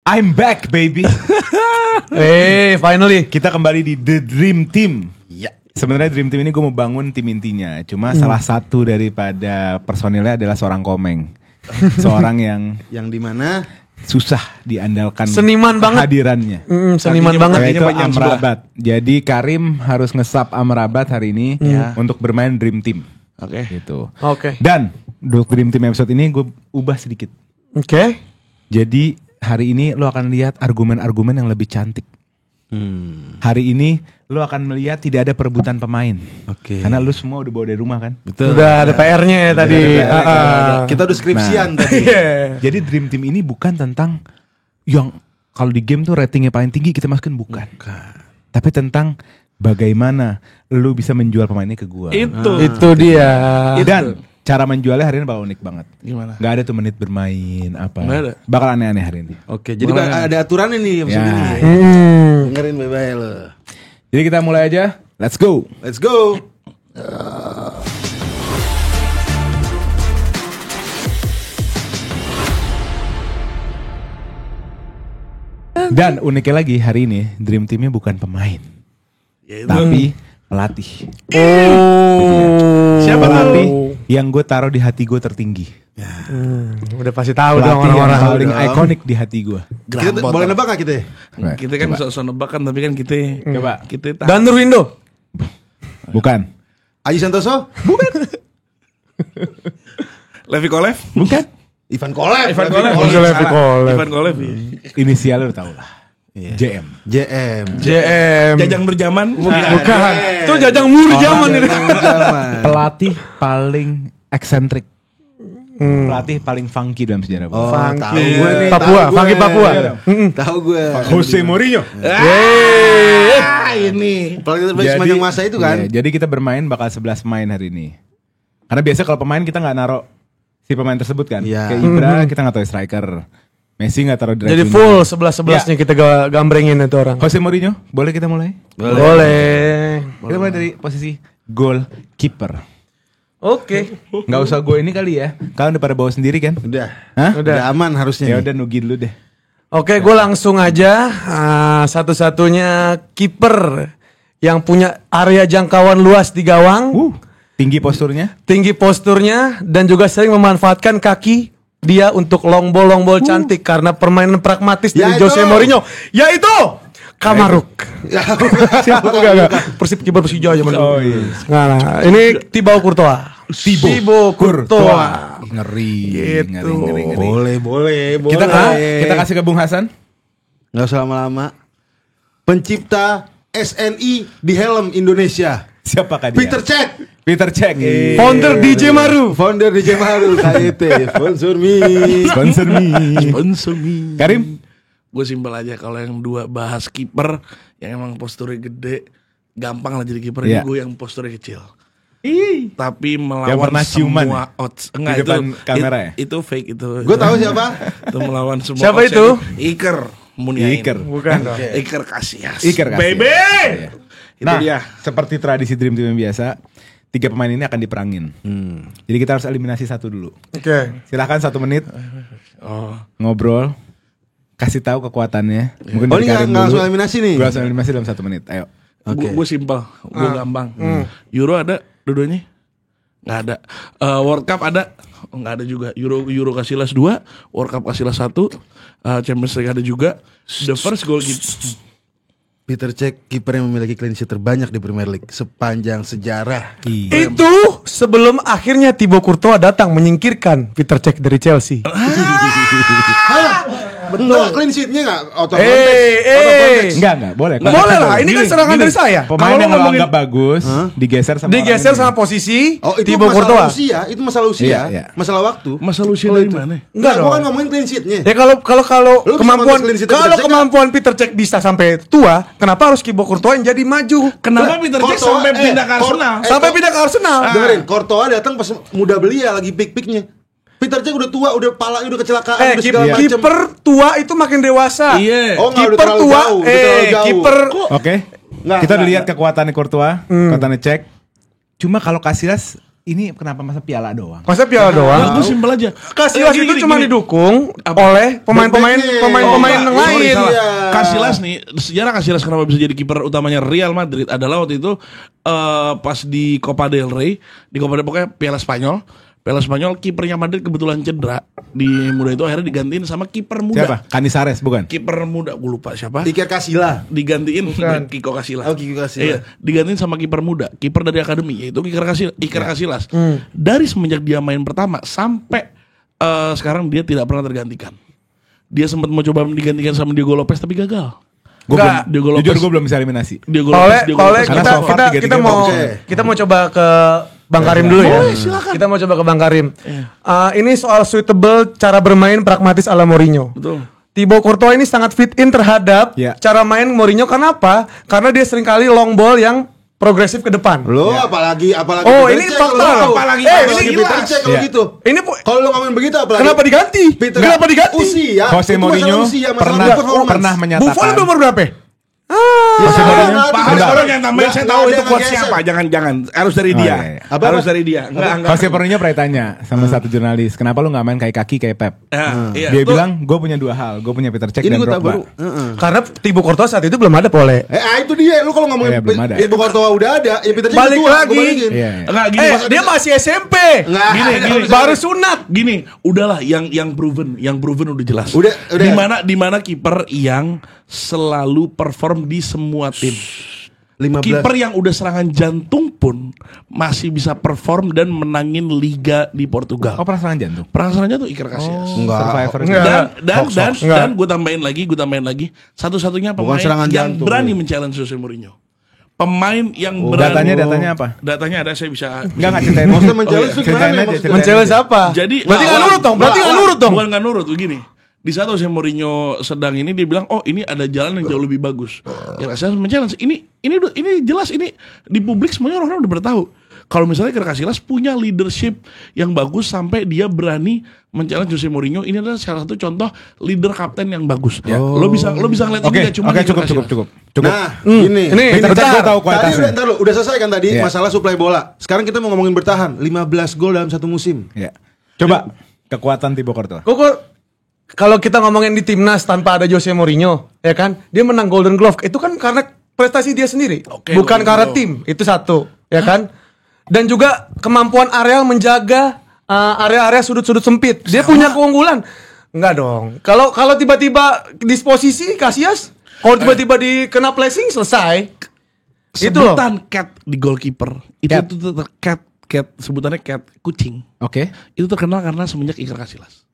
I'm back baby. Finally. Kita kembali di The Dream Team. Ya. Sebenarnya Dream Team ini gue mau bangun tim intinya. Cuma salah satu daripada personilnya adalah seorang Komeng. Seorang yang dimana susah diandalkan Seniman banget. hadirannya. Seniman banget. Yaitu Amrabat. Jadi Karim harus ngesap Amrabat hari ini untuk bermain Dream Team. Oke. Gitu. Oke. Dan untuk Dream Team episode ini gue ubah sedikit. Oke. Jadi hari ini lo akan lihat argumen-argumen yang lebih cantik. Hari ini lo akan melihat tidak ada perebutan pemain. Oke. Karena lo semua udah bawa dari rumah kan. Betul. Udah ada PR-nya ya tadi. Kita udah skripsian tadi. Jadi Dream Team ini bukan tentang yang kalau di game tuh ratingnya paling tinggi kita masukin, bukan. Tapi tentang bagaimana lo bisa menjual pemainnya ke gua. Itu dia. Dan cara menjualnya hari ini bakal unik banget. Gimana? Gak ada tuh menit bermain apa. Nggak ada. Bakal aneh-aneh hari ini. Oke, jadi ada aturannya nih episode Ya. ini. Dengerin baik-baik lo. Jadi kita mulai aja. Let's go. Let's go. Dan uniknya lagi hari ini Dream Teamnya bukan pemain, tapi pelatih. Siapa Pelatih yang gue taruh di hati gue tertinggi. Udah pasti tahu dong Pelatih yang orang-orang. paling ikonik di hati gue. Kita boleh nebak gak kita? Kita kan sok-sok nebak kan, tapi kan kita Coba. kita tahu. Dan Nurwindo. Bukan. Aji Santoso? Levi Kolev? Bukan. Ivan Kolev. Ivan Kolev. Levi Kolev. Ivan Kolev. Inisial lu tau lah. JM. JM. JM. Jajang berjaman. Bukan. Itu Jajang Muri zaman ini. Pelatih paling eksentrik. Pelatih paling funky dalam sejarah bola. Oh, Funky. tahu gue nih. Papua, funky Papua. Tahu gue. Jose Mourinho. Ini. Pelatih terbaik sepanjang masa itu kan. Iya, jadi kita bermain bakal 11 pemain hari ini. Karena biasa kalau pemain kita nggak naruh si pemain tersebut kan. Iya. Kayak Ibra kita nggak taruh striker. Messi nggak taruh Jadi winger. full 11-11-nya kita gambrengin itu orang. Jose Mourinho, boleh kita mulai? Boleh. Kita mulai dari posisi goalkeeper. Oke. Nggak usah gue ini kali ya. Kalian udah pada bawa sendiri kan? Udah. Hah? Udah aman harusnya. Ya nih. udah Nugi dulu deh. Oke, gue langsung aja. Satu-satunya kiper yang punya area jangkauan luas di gawang, Tinggi posturnya. tinggi posturnya, dan juga sering memanfaatkan kaki dia untuk long ball cantik karena permainan pragmatis dari Yaitu. Jose Mourinho, yaitu Kamaruk. Enggak. Persib kiper Persija zaman dulu. Oh iya. Nah, ini Thibaut Courtois. Thibaut Courtois. Ngeri. Gitu. Ngeri. Boleh. Kita kasih ke Bung Hasan. Nggak usah lama-lama. Pencipta SNI di helm Indonesia. Siapakah dia? Peter Cech. Peter Cech. Founder DJ Maru. Founder DJ Maru KIT. Sponsor me. Sponsor me. Sponsor me. Karim. Gue simpel aja, kalau yang dua bahas kiper yang emang posturnya gede, gampang lah jadi kiper. Iya. Ini gue yang posturnya kecil. Yang Tapi melawan pernah ciuman semua odds. Enggak, di depan kamera ya? Itu fake itu. Gue tahu siapa. Itu melawan semua Siapa odds itu? yang- Iker Muniain. Iker. Bukan dong. Iker Casillas. Iker Casillas. Baby. Iya. Itu Nah, dia. seperti tradisi Dream Team yang biasa, 3 pemain ini akan diperangin. Jadi kita harus eliminasi satu dulu. Oke. Silahkan 1 menit Oh. ngobrol, kasih tahu kekuatannya. Mungkin Oh, dari ini nggak Karim langsung dulu. eliminasi nih? Gue langsung eliminasi dalam 1 menit. Ayo. Oke. Gue simpel, gue gampang. Euro ada dua-duanya? Nggak ada. World Cup ada? Oh, nggak ada juga. Euro Casillas 2, World Cup Casillas 1, Champions League ada juga. The first goal Peter Cech kiper yang memiliki clean sheet terbanyak di Premier League sepanjang sejarah. Itu sebelum akhirnya Thibaut Courtois datang menyingkirkan Peter Cech dari Chelsea. Betul. Clean sheetnya nggak? Enggak, boleh. Boleh lah, ini kan serangan dari saya. Pemain Kalau yang lo lo ngomongin- anggap bagus, digeser sama Digeser orang sama posisi Oh, itu Thibaut masalah Courtois. usia. Itu masalah usia. Iya. Masalah waktu. Masa Lucia dari mana? Enggak Gue dong. kan ngomongin clean sheetnya. Ya kalau Lu bisa kemampuan konteks clean sheet Peter kalau Cech kemampuan Peter Cech bisa sampai tua, kenapa harus Thibaut Courtois yang jadi maju? Kenapa Peter Cech Courtois, sampai pindah ke Arsenal? Sampai pindah ke Arsenal. Dengerin, Courtois datang pas muda belia lagi pik-piknya. Peter Cech udah tua, udah palanya udah kecelakaan, udah segala macem. kiper tua itu makin dewasa. Iya. Oh, nggak, udah Kiper terlalu tua, jauh, udah terlalu jauh. kiper Oke. Nggak, Kita udah nggak, lihat kekuatannya Courtois, kekuatannya Cech. Cuma kalau Casillas ini kenapa masa piala doang? Masa piala doang? Gue simpel aja. Casillas itu cuma didukung oleh pemain-pemain yang lain. Casillas nih, sejarah Casillas kenapa bisa jadi kiper utamanya Real Madrid adalah waktu itu pas di Copa del Rey, pokoknya Piala Spanyol kipernya Madrid kebetulan cedera. Di muda itu akhirnya digantiin sama kiper muda. Siapa? Canizares bukan? Kiper muda, gue lupa siapa. Iker Casillas. Digantiin Kiko Casillas. Oh, Kiko Casillas. Iya, digantiin sama kiper muda, kiper dari akademi yaitu Iker Casillas. Dari semenjak dia main pertama sampai sekarang dia tidak pernah tergantikan. Dia sempat mau coba digantikan sama Diego Lopez tapi gagal. Jujur gue belum bisa eliminasi. Kita mau coba ke Bang Karim dulu ya. Kita mau coba ke Bang Karim. Ini soal suitable cara bermain pragmatis ala Mourinho. Betul. Thibaut Courtois ini sangat fit in terhadap cara main Mourinho. Kenapa? Karena dia seringkali long ball yang progresif ke depan. Lo apalagi Oh, ini fakta. Apalagi Peter Cech kalau gitu. Ini kalau lo ngomongin begitu apalagi kenapa diganti? Kenapa diganti? Usia. Jose Mourinho pernah menyatakan. Buffon udah umur berapa? Orang yang tambahin saya tahu itu quote siapa. Jangan harus dari dia. Harus dari dia. Jose Mourinho pernah tanya sama satu jurnalis, kenapa lu nggak main kayak kaki kayak Pep? Dia bilang, gue punya dua hal, gue punya Peter Cech dan Drogba. Karena Thibaut Courtois saat itu belum ada Pole. Itu dia. Lu kalau ngomongin Thibaut Courtois udah ada, ya Peter Cech balik lagi. Dia masih SMP. Gini, baru sunat. Gini, udahlah yang proven udah jelas. Udah. Di mana kiper yang selalu perform di semua tim. 15. Kiper yang udah serangan jantung pun masih bisa perform dan menangin liga di Portugal. Oh, pernah serangan jantung? Pernah serangan jantung Iker Casillas. Dan gue tambahin lagi satu-satunya pemain yang berani men-challenge Jose Mourinho. Pemain yang berani. Datanya apa? Datanya ada, saya bisa. Enggak ceritain. Maksudnya men-challenge Men-challenge apa? Jadi berarti nggak nurut dong. Bukan nggak nurut, begini. Di saat Jose Mourinho sedang ini, dia bilang, oh ini ada jalan yang jauh lebih bagus. Ya Casillas men-challenge. Ini jelas, ini di publik semuanya orang-orang udah bertahu. Kalau misalnya Iker Casillas punya leadership yang bagus sampai dia berani men-challenge Jose Mourinho, ini adalah salah satu contoh leader kapten yang bagus. Lo bisa ngeliat ini gak cuma cukup. Nah, ini tahu udah selesai kan tadi masalah suplai bola. Sekarang kita mau ngomongin bertahan. 15 gol dalam satu musim. Coba kekuatan Thibaut Courtois. Kalau kita ngomongin di timnas tanpa ada Jose Mourinho, ya kan, dia menang Golden Glove. Itu kan karena prestasi dia sendiri, bukan karena tim. Itu satu, ya kan. Dan juga kemampuan Areal menjaga area-area sudut-sudut sempit. Dia punya keunggulan. Enggak dong. Kalau tiba-tiba disposisi Casillas, kalau tiba-tiba dikena placing selesai. Sebutan cat di goalkeeper itu cat sebutannya cat kucing. Itu terkenal karena semenjak Iker Casillas.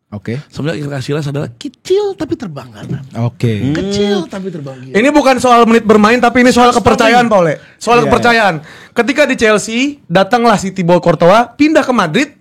Sebenarnya Iker Casillas adalah kecil tapi terbang kanan. Kecil tapi terbang kiri. Ini bukan soal menit bermain tapi ini soal kepercayaan, Paul. Soal kepercayaan. Ketika di Chelsea, datanglah si Thibaut Courtois, pindah ke Madrid.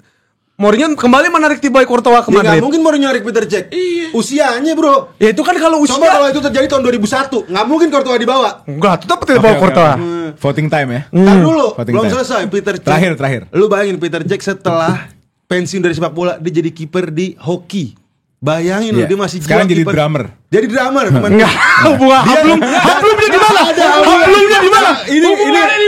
Mourinho kembali menarik Thibaut Courtois ke Madrid. Nggak mungkin Mourinho narik Peter Cech. Usianya, bro. Ya itu kan kalau usia. Coba kalau itu terjadi tahun 2001, nggak mungkin Courtois dibawa. Enggak, tetap Thibaut Courtois. Voting time ya. Ntar dulu, belum selesai Peter Cech. Terakhir. Lu bayangin Peter Cech setelah pensiun dari sepak bola, dia jadi kiper di hoki. Bayangin lu, dia masih sekarang jadi drummer. Jadi drummer. Enggak, hablumnya di mana? Hablumnya di mana? Ini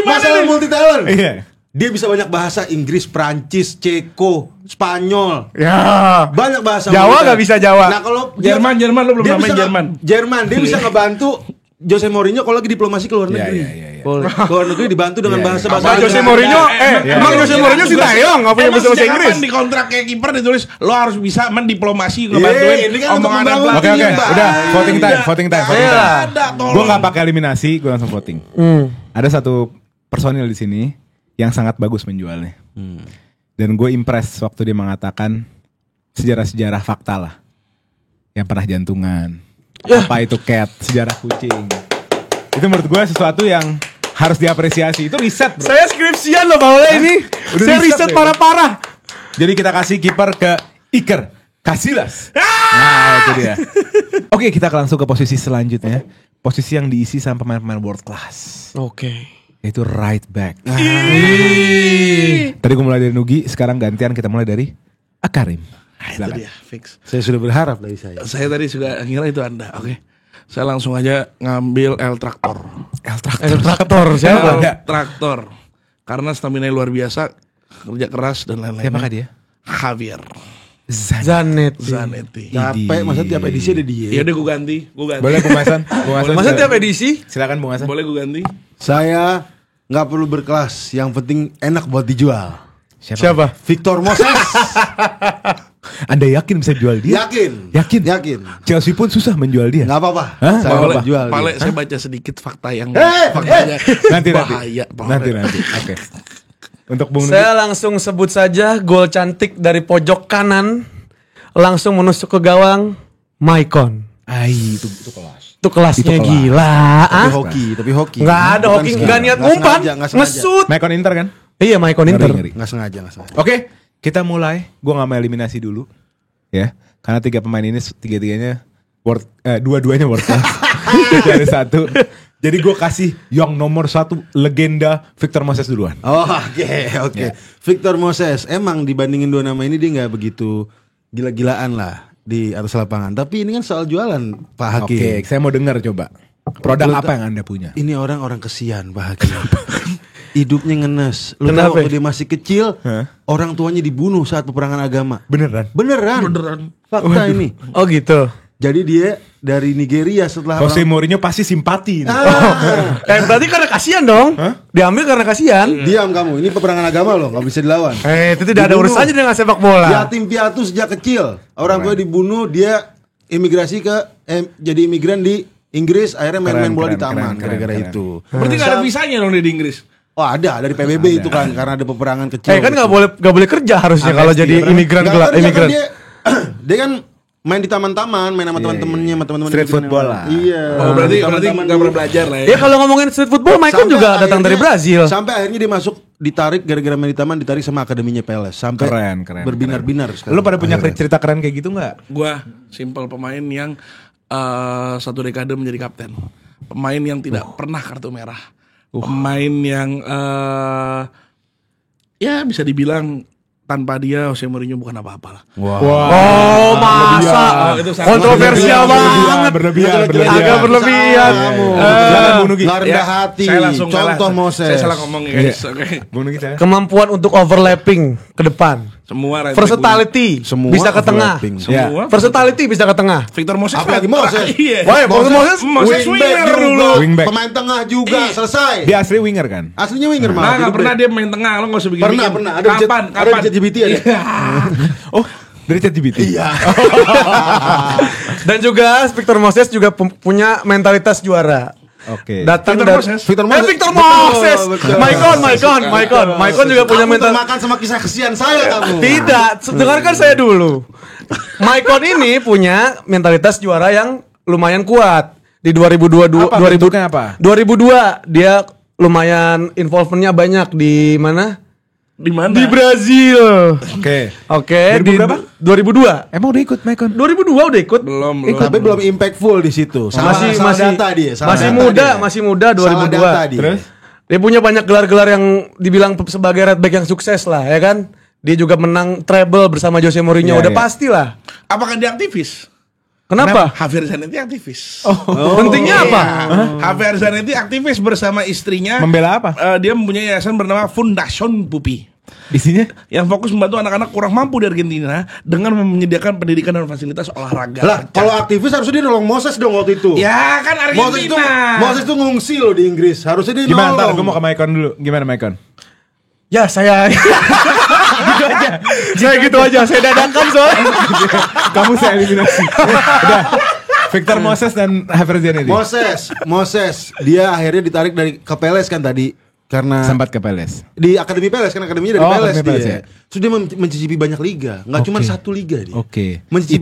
masalah multi talent. Iya. Dia bisa banyak bahasa, Inggris, Prancis, Ceko, Spanyol. Ya. Banyak bahasa. Jawa enggak bisa Jawa. Nah, kalau Jerman lu belum namain Jerman, dia bisa ngebantu Jose Mourinho kalau lagi diplomasi ke luar negeri. Ke luar negeri dibantu dengan bahasa-bahasa. Jose Mourinho, emang Jose Mourinho sih Thailand enggak punya bahasa Inggris. Di kontrak kayak kiper ditulis lo harus bisa mendiplomasi ngebantuin omongan Oke, udah voting time. Gue nggak pakai eliminasi, gue langsung voting. Ada satu personil di sini yang sangat bagus menjualnya. Dan gue impress waktu dia mengatakan sejarah-sejarah fakta lah. Yang pernah jantungan. Apa itu cat, sejarah kucing. Itu menurut gue sesuatu yang harus diapresiasi. Itu riset, bro. Saya skripsian loh bawahnya ini. Saya riset parah-parah. Jadi kita kasih kiper ke Iker Casillas. Nah itu dia. Oke, kita langsung ke posisi selanjutnya. Posisi yang diisi sama pemain-pemain world class. Itu right back. Tadi gue mulai dari Nugi, sekarang gantian kita mulai dari Akarim. Itu dia, fix. Saya sudah berharap dari saya. Saya tadi juga ngira itu Anda. Oke. Saya langsung aja ngambil El Traktor. Siapa? Traktor. Karena stamina luar biasa. kerja keras dan lain-lain. Siapakah dia? Javier Zanetti. Capek, masa tiap edisi ada dia. Ya udah gue ganti. Boleh Bung Hasan? Masa tiap edisi? Silakan Bung Hasan. Boleh gue ganti. Saya nggak perlu berkelas, yang penting enak buat dijual. Siapa? Victor Moses. Anda yakin bisa jual dia? Yakin. Chelsea pun susah menjual dia. Nggak apa-apa. Hah? Saya Boleh, jual. Pale, saya baca sedikit fakta yang Nanti. bahaya. Nanti. Oke. Untuk Bung Saya langsung sebut saja gol cantik dari pojok kanan langsung menusuk ke gawang Maicon. itu kelas. Itu kelasnya Itu kelas. gila. Tapi hoki. Nggak ada Bukan hoki, sengaja. nggak niat Nggak umpan, sengaja, nggak sengaja. ngesut. Maicon Inter kan? Iya, Maicon Inter. Ngeri. Nggak sengaja. Oke, kita mulai. Gua nggak mau eliminasi dulu, ya, karena 3 pemain ini tiga-tiganya dua-duanya world class dari 1. Jadi gue kasih yang nomor 1 legenda Victor Moses duluan. Oke. Victor Moses emang dibandingin 2 nama ini dia nggak begitu gila-gilaan lah di atas lapangan. Tapi ini kan soal jualan, Pak Hakim. Oke, saya mau dengar coba. Produk apa yang Anda punya? Ini orang kesian, Pak Hakim. Hidupnya ngenes. Lu Kenapa? tahu waktu dia masih kecil, orang tuanya dibunuh saat peperangan agama. Beneran. Fakta ini. Oh gitu. Jadi dia dari Nigeria setelah Jose Mourinho pasti simpati. Berarti karena kasihan dong. Diambil karena kasihan. Diam kamu, ini peperangan agama loh, nggak bisa dilawan. Itu tidak ada Dibunuh. urusannya dengan sepak bola. Yatim piatu sejak kecil. Orang tua dibunuh, dia imigrasi jadi imigran di Inggris, akhirnya main-main bola di taman gara-gara itu. Berarti gak ada visanya dong dia di Inggris. Oh ada dari PBB itu kan karena ada peperangan kecil. Kan nggak boleh kerja harusnya kalau jadi imigran. Dia kan main di taman-taman, main sama teman-temannya, sama teman-teman Street football lah. Iya. Oh berarti gak pernah belajar lah ya. Ya kalau ngomongin street football, Maicon juga datang dari Brazil. Sampai akhirnya dia masuk, ditarik gara-gara main di taman, ditarik sama akademinya Peles. Sampai Keren. berbinar-binar sekarang. Lu pada punya cerita keren kayak gitu nggak? Gua simple pemain yang 1 dekade menjadi kapten. Pemain yang tidak pernah kartu merah. Pemain yang ya bisa dibilang tanpa dia Jose Mourinho bukan apa-apa lah. Oh masa itu sangat kontroversial banget. Berlebihan. Agak berlebihan. Silakan Bung Nugi. Nggak rendah hati. Saya langsung Contoh Moses. Saya salah ngomong ya guys. Oke. Bung Nugi saya. Kemampuan untuk overlapping ke depan. Semua right back Versatility Semua bisa ke tengah. overlapping. Semua. Versatility bisa ke tengah. Victor Moses. Apalagi kan- Moses. Iya. Wah, Moses Moses winger dulu. Wingback. Pemain tengah juga selesai. Dia asli winger kan? Aslinya winger Nah, malah. nggak pernah dia main tengah, lo nggak usah bikin. Pernah. Ada di ChatGPT ada. Oh, dari ChatGPT. Iya. Dan juga Victor Moses juga punya mentalitas juara. Oke. Datang Victor dari Moses. Victor Moses. Victor Moses. Betul. Maicon juga punya Kamu mental. termakan sama kisah kesian saya kamu. Tidak, dengarkan saya dulu. Maicon ini punya mentalitas juara yang lumayan kuat. Di 2022 Apa bentuknya apa? 2002 dia lumayan involvementnya banyak di mana? Di mana? Di Brazil. Oke. Oke, 2000 di berapa? 2002. Emang udah ikut Maicon? 2002 udah ikut. Belum. Tapi belum impactful di situ. Salah data dia. Salah data masih muda Salah 2002. data dia. Terus? Dia punya banyak gelar-gelar yang dibilang sebagai right back yang sukses lah, ya kan? Dia juga menang treble bersama Jose Mourinho, Iya, udah iya. pastilah. Apakah dia aktivis? Kenapa? Javier Zanetti aktivis. Pentingnya apa? Javier Zanetti aktivis bersama istrinya. Membela apa? Dia mempunyai yayasan bernama Fundación Pupi. Isinya? Yang fokus membantu anak-anak kurang mampu di Argentina dengan menyediakan pendidikan dan fasilitas olahraga. Lah, kalau aktivis harusnya dia nolong Moses dong waktu itu. Ya kan Argentina. Moses itu ngungsi loh di Inggris. Harusnya dia Gimana? Ntar nolong. gue mau ke Maicon dulu. Gimana Maicon? Ya saya gitu aja. Saya gitu aja. Saya dadakan soalnya. Kamu saya eliminasi. Udah. Victor Moses dan Javier Zanetti. Moses, dia akhirnya ditarik dari ke Peles kan tadi karena Sempat ke Peles. di akademi Peles kan akademinya dari Oh, Peles akademi dia. Peles, ya. Terus dia mencicipi banyak liga, nggak cuma satu liga dia. Oke. Mencicipi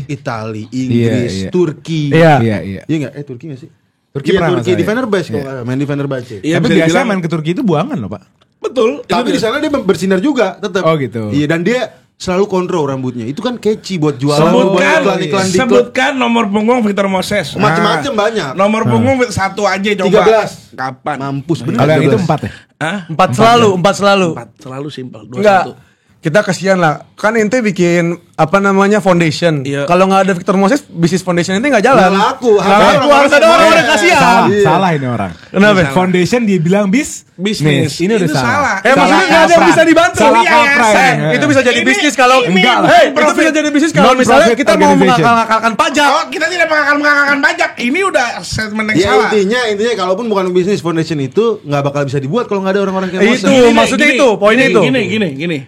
Itali, Inggris, Iya, iya. Turki. Iya. Iya, iya. Iya nggak? Turki nggak sih? Turki Iya, pernah Turki masalah di ya? Fenerbahce Iya. kok main di Fenerbahce. Iya, Tapi bisa biasanya dibilang- main ke Turki itu buangan loh Pak. Betul. Tapi di sana dia bersinar juga tetap. Oh, gitu. Iya, dan dia selalu kontrol rambutnya. Itu kan catchy buat jualan, buat iklan-iklan di klub. Sebutkan nomor punggung Victor Moses. Macem-macem banyak. Nomor punggung satu aja coba. 13. Kapan? Mampus bener. Kalau yang itu 13. 4 ya? Hah? 4 selalu. 4 selalu simpel. 2-1. Enggak. kita kasihan lah. Kan ente bikin foundation. Iya. Kalau nggak ada Victor Moses, bisnis foundation ente nggak jalan. Nggak laku. Nggak laku. Harus ada orang yang kasihan. Salah ini orang. Kenapa? Foundation dia bilang bisnis. Ini udah Itu salah. Maksudnya nggak ada yang bisa dibantu. Salah Iya, kaprah Sen. ini. Itu bisa jadi bisnis kalau Enggak lah. Itu bisa jadi bisnis kalau misalnya Non-profit kita mau organization. mengakal-akalkan pajak. Oh, kita tidak mengangkat pajak. Ini udah statement yang Ya salah. intinya kalaupun bukan bisnis foundation itu nggak bakal bisa dibuat kalau nggak ada orang-orang kayak Moses. Itu maksudnya itu, poinnya itu. Gini.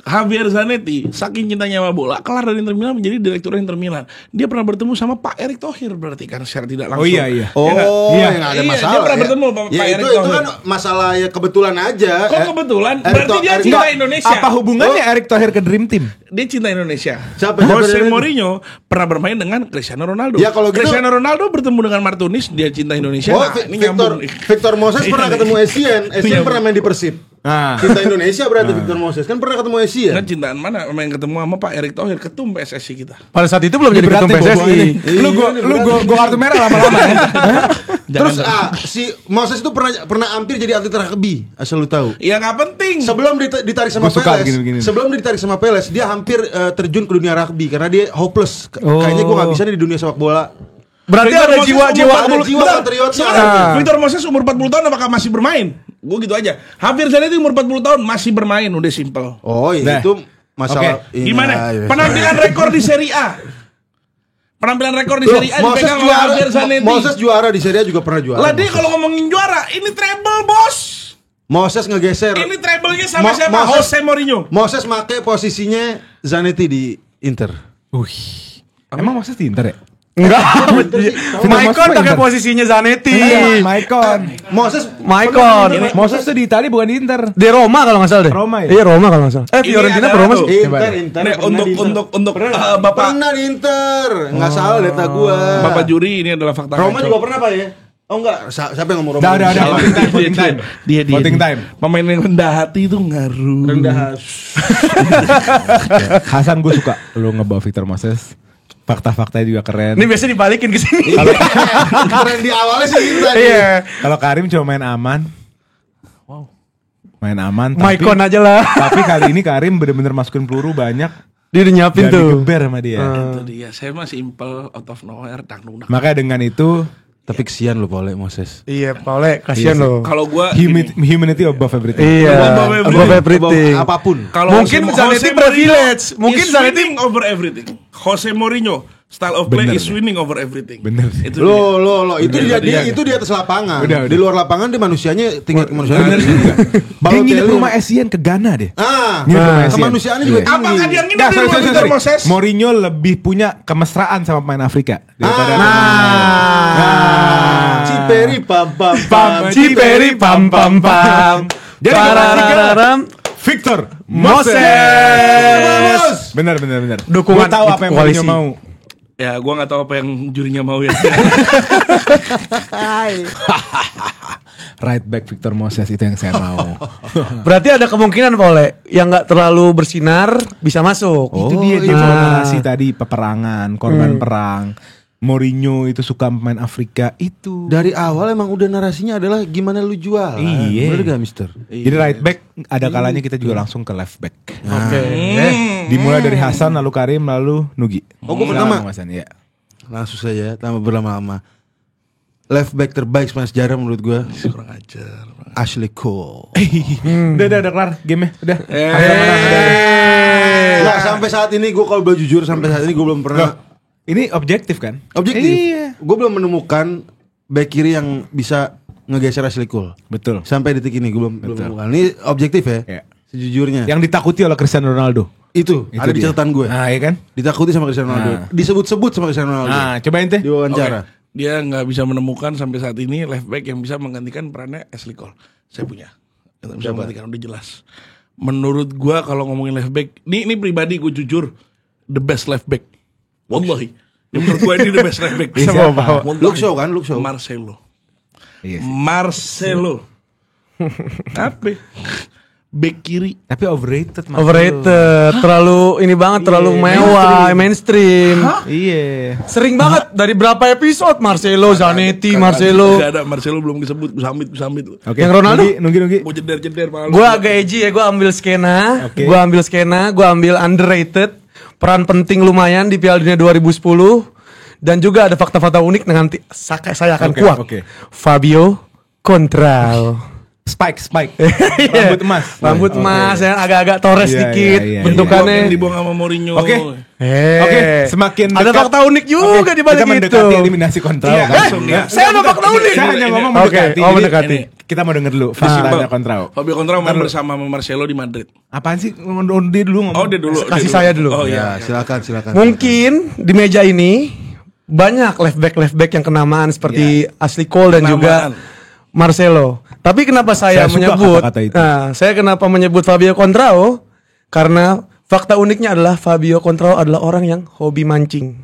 Javier Zanetti, saking cintanya sama bola, kelar dari Inter Milan menjadi direktur Inter Milan. Dia pernah bertemu sama Pak Erick Thohir berarti kan secara tidak langsung. Oh iya. Oh, Iya. yang ada Iya, masalah. dia pernah ya. bertemu sama Ya, Pak Erick itu Thohir. kan masalah ya kebetulan aja. Kok kebetulan? Erick Berarti dia Thohir- cinta Enggak. Indonesia. Apa hubungannya Erick Thohir ke Dream Team? Dia cinta Indonesia. Siapa Jose dari- Mourinho pernah bermain dengan Cristiano Ronaldo. Ya, kalau gitu- Cristiano Ronaldo bertemu dengan Martunis, dia cinta Indonesia. Oh, Nah, ini nyambung. Victor Moses pernah ketemu Essien. Essien Iya. pernah main di Persib. Nah. Cinta Indonesia berarti Victor Moses kan pernah ketemu Essien. Kan cintaan mana? Main ketemu sama Pak Erick Thohir, ketum PSSI kita. Pada saat itu belum jadi Berat ketum nih PSSI. boboan ini. Iya, Lu gua kartu merah lama-lama ya. Terus si Moses itu pernah hampir jadi atlet rugby, asal lu tahu. Ya nggak penting. Sebelum ditarik sama Gua suka Peles, begini-begini. sebelum ditarik sama Peles, dia hampir terjun ke dunia rugby karena dia hopeless. Kayaknya gue nggak bisa nih di dunia sepak bola. Berarti Victor ada Moses jiwa-jiwa umur 40 jiwa Bentar, patriotnya. sebentar. Ah. Victor Moses umur 40 tahun apakah masih bermain? Gue gitu aja. Javier Zanetti umur 40 tahun masih bermain, udah simple. Oh, Nah. itu masalah. Oke. ini. Gimana? Ah, iya. Penampilan rekor di Serie A. Penampilan rekor di Loh, Serie A Moses dipegang oleh juara, Javier Zanetti. Moses juara di Serie A juga pernah juara. Lah dia kalau ngomongin juara, ini treble bos. Moses ngegeser. Ini treble-nya sama siapa? Moses- Jose Mourinho. Moses make posisinya Zanetti di Inter. Emang Moses di Inter ya? Enggak. Maicon Maicon pakai Inter. posisinya Zanetti. Maicon. Moses Maicon. Moses tuh di Italia bukan di Inter. Di Roma kalau nggak salah deh. Roma ya? Iya Roma kalau nggak salah. Fiorentina ada apa Roma tuh. sih? Inter Nih, pernah di Inter. untuk Bapak Pernah di Inter. Nggak salah data gua. Bapak juri ini adalah fakta. Roma kacau. juga pernah Pak ya? Oh enggak, siapa yang ngomong Roma? Udah. Voting time. Dia Voting time. Pemain yang rendah hati itu ngaruh. Hasan gue suka lu ngebawa Victor Moses. Fakta-faktanya juga keren. Ini biasa dibalikin ke sini. Keren di awalnya sih gitu tadi. Iya. Kalau Karim cuma main aman. Main aman. Maicon aja lah. Tapi kali ini Karim bener-bener masukin peluru banyak. Dia udah nyiapin Dan tuh. digeber sama dia. Itu dia. Saya mah simple out of nowhere dak. Makanya dengan itu Tapi kesian lu Paul Moses. Iya, Paule, kasihan loh. Kalau gua humanity above everything. Iya, Above above everything. Apapun. Kalau Mungkin Jose Zanetti Mourinho privilege. Mungkin is Zanetti winning over everything. Jose Mourinho style of play Bener. is winning over everything. Bener. Itu Lo itu Bener, dia dia. itu di atas lapangan. Udah. Di luar lapangan dia manusianya tingkat kemanusiaan. Bener juga. Dia Balotelli. nginep rumah Essien ke Ghana deh. Ah, Nginep rumah Essien. kemanusiaannya juga Iya. tinggi. Apakah dia nginep Nggak, di sorry, rumah sorry, Victor sorry. Moses? Mourinho lebih punya kemesraan sama pemain Afrika daripada Ciperi pam pam pam. Ciperi pam pam pam. Jadi Parararam. Victor Moses. Bener. Dukungan Gua tahu apa yang koalisi. Mourinho mau. Ya, gua nggak tahu apa yang jurinya mau ya. Right back Victor Moses itu yang saya mau. Berarti ada kemungkinan Paule yang nggak terlalu bersinar bisa masuk. Itu dia iya. narasi tadi peperangan, korban perang. Mourinho itu suka pemain Afrika itu. Dari awal emang udah narasinya adalah gimana lu jual. Iya. Bener gak Mister? Jadi right back ada kalanya kita juga langsung ke left back. Oke. Dimulai dari Hasan lalu Karim lalu Nugi. Oh, gua pertama. Mas Hasan, ya. Langsung saja tambah berlama-lama. Left back terbaik sejarah menurut gua Kurang ajar. Ashley Cole. Udah kelar game-nya. Udah. Nggak, sampai saat ini gue kalau boleh jujur sampai saat ini gue belum pernah Ini objektif kan? objektif. Iya. Gue belum menemukan back kiri yang bisa ngegeser Ashley Cole. Betul. Sampai detik ini gue belum Betul. menemukan. Ini objektif ya. Iya. Sejujurnya. Yang ditakuti oleh Cristiano Ronaldo. Itu ada di dia. catatan gue. Nah, iya kan? Ditakuti sama Cristiano Ronaldo. Nah. Disebut-sebut sama Cristiano Ronaldo. Nah, cobain teh. Di wawancara. Oke. Dia nggak bisa menemukan sampai saat ini left back yang bisa menggantikan perannya Ashley Cole. Saya punya. Yang bisa menggantikan udah jelas. Menurut gua kalau ngomongin left back, ini pribadi gue jujur the best left back. Wallahi. Ya, menurut gua ini the best left back. Bisa Wallahi. bawa. Look show kan, look show. Marcelo. Iya sih. Marcelo. Apa? back kiri. Tapi overrated. Terlalu ini banget, terlalu mewah, mainstream. Iya. Sering banget dari berapa episode Marcelo, Zanetti, Marcelo. Gak ada, Marcelo belum disebut, Sambit. Oke. Yang Ronaldo? Nunggi. Mau jeder malah. Gue agak edgy ya, gue ambil skena, gue ambil underrated, peran penting lumayan di Piala Dunia 2010, dan juga ada fakta-fakta unik dengan saya akan kuak. Fabio Contrao. Spike. Rambut emas yang agak-agak Torres dikit bentukannya. Dibuang sama Mourinho. Oke, semakin ada fakta unik juga di balik kita itu. mendekati eliminasi Contrao. Saya ada fakta unik. Saya hanya ngomong mendekati. Kita mau denger dulu faktanya Contrao. Fabio Contrao main bersama Marcelo di Madrid. Apaan sih? Dia dulu ngomong. Oh, dia dulu. Kasih saya dulu. Oh iya, silakan. Mungkin di meja ini banyak left back yang kenamaan seperti Ashley Cole dan juga Marcelo. Tapi kenapa saya menyebut saya kenapa menyebut Fabio Contrao? Karena fakta uniknya adalah Fabio Contrao adalah orang yang hobi mancing.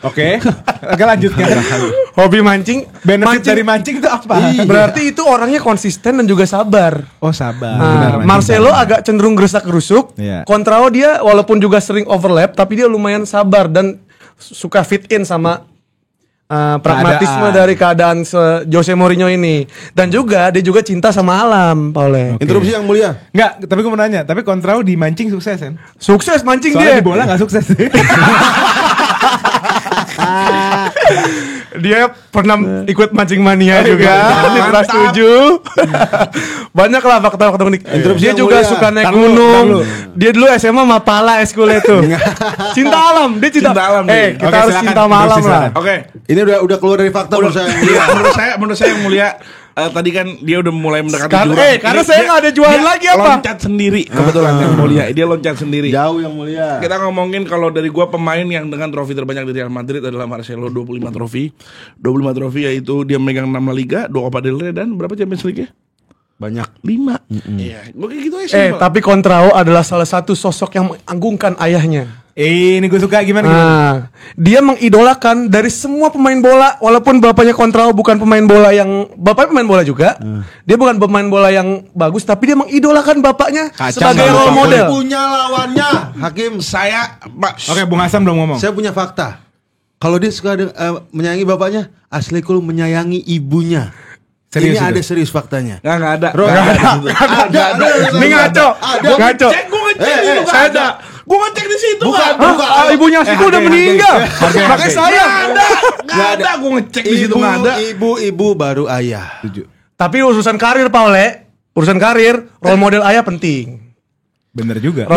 Oke, lanjutkan. Hobi mancing. Benefit dari mancing itu apa? Berarti itu orangnya konsisten dan juga sabar. Oh, sabar. Marcelo agak cenderung gerusak-gerusuk. Contrao dia walaupun juga sering overlap, tapi dia lumayan sabar dan suka fit in sama pragmatisme dari keadaan Jose Mourinho ini. Dan juga dia juga cinta sama alam, Paule. Interupsi yang mulia. Enggak, tapi gue mau nanya, tapi Contrao di mancing sukses kan? Sukses mancing. Soalnya dia. Di bola gak sukses. Dia pernah ikut mancing mania juga di kelas 7. Banyak lah fakta-fakta unik. Dia juga suka naik gunung. Dia dulu SMA Mapala eskulnya itu. Cinta alam, dia cinta alam. Kita harus cinta alam lah. Oke. Ini udah keluar dari fakta menurut saya. Menurut saya yang mulia tadi kan dia udah mulai mendekati jurang. Karena saya nggak ada jualan lagi apa? Loncat sendiri kebetulan yang mulia. Dia loncat sendiri. Jauh yang mulia. Kita ngomongin kalau dari gua pemain yang dengan trofi terbanyak di Real Madrid adalah Marcelo, 25 trofi. 25 trofi yaitu dia megang 6 La Liga, 2 Copa del Rey dan berapa Champions League-nya? Banyak. 5. Iya, begitu gitu aja. Tapi Contrao adalah salah satu sosok yang mengagunkan ayahnya. Ini gue suka gimana? Dia mengidolakan dari semua pemain bola, walaupun bapaknya Contrao bukan pemain bola yang bapaknya pemain bola juga. Dia bukan pemain bola yang bagus, tapi dia mengidolakan bapaknya sebagai role model. Punya lawannya, Hakim. Saya, Oke, Bung Hasan belum ngomong. Saya punya fakta. Kalau dia suka menyayangi bapaknya, Ashley Cole menyayangi ibunya. Serius ini itu? ada serius faktanya. Nggak ada. Ada. Ini ngaco. Ngaco. Cek gue ngecek di situ. Saya ada. Gue ngecek di situ. Bukan. Ibunya Asiko udah meninggal. Makanya saya nggak ada. Gue ngecek di situ nggak ada. Ibu baru ayah. Tapi urusan karir, Paule. Urusan karir, role model ayah penting. Bener juga.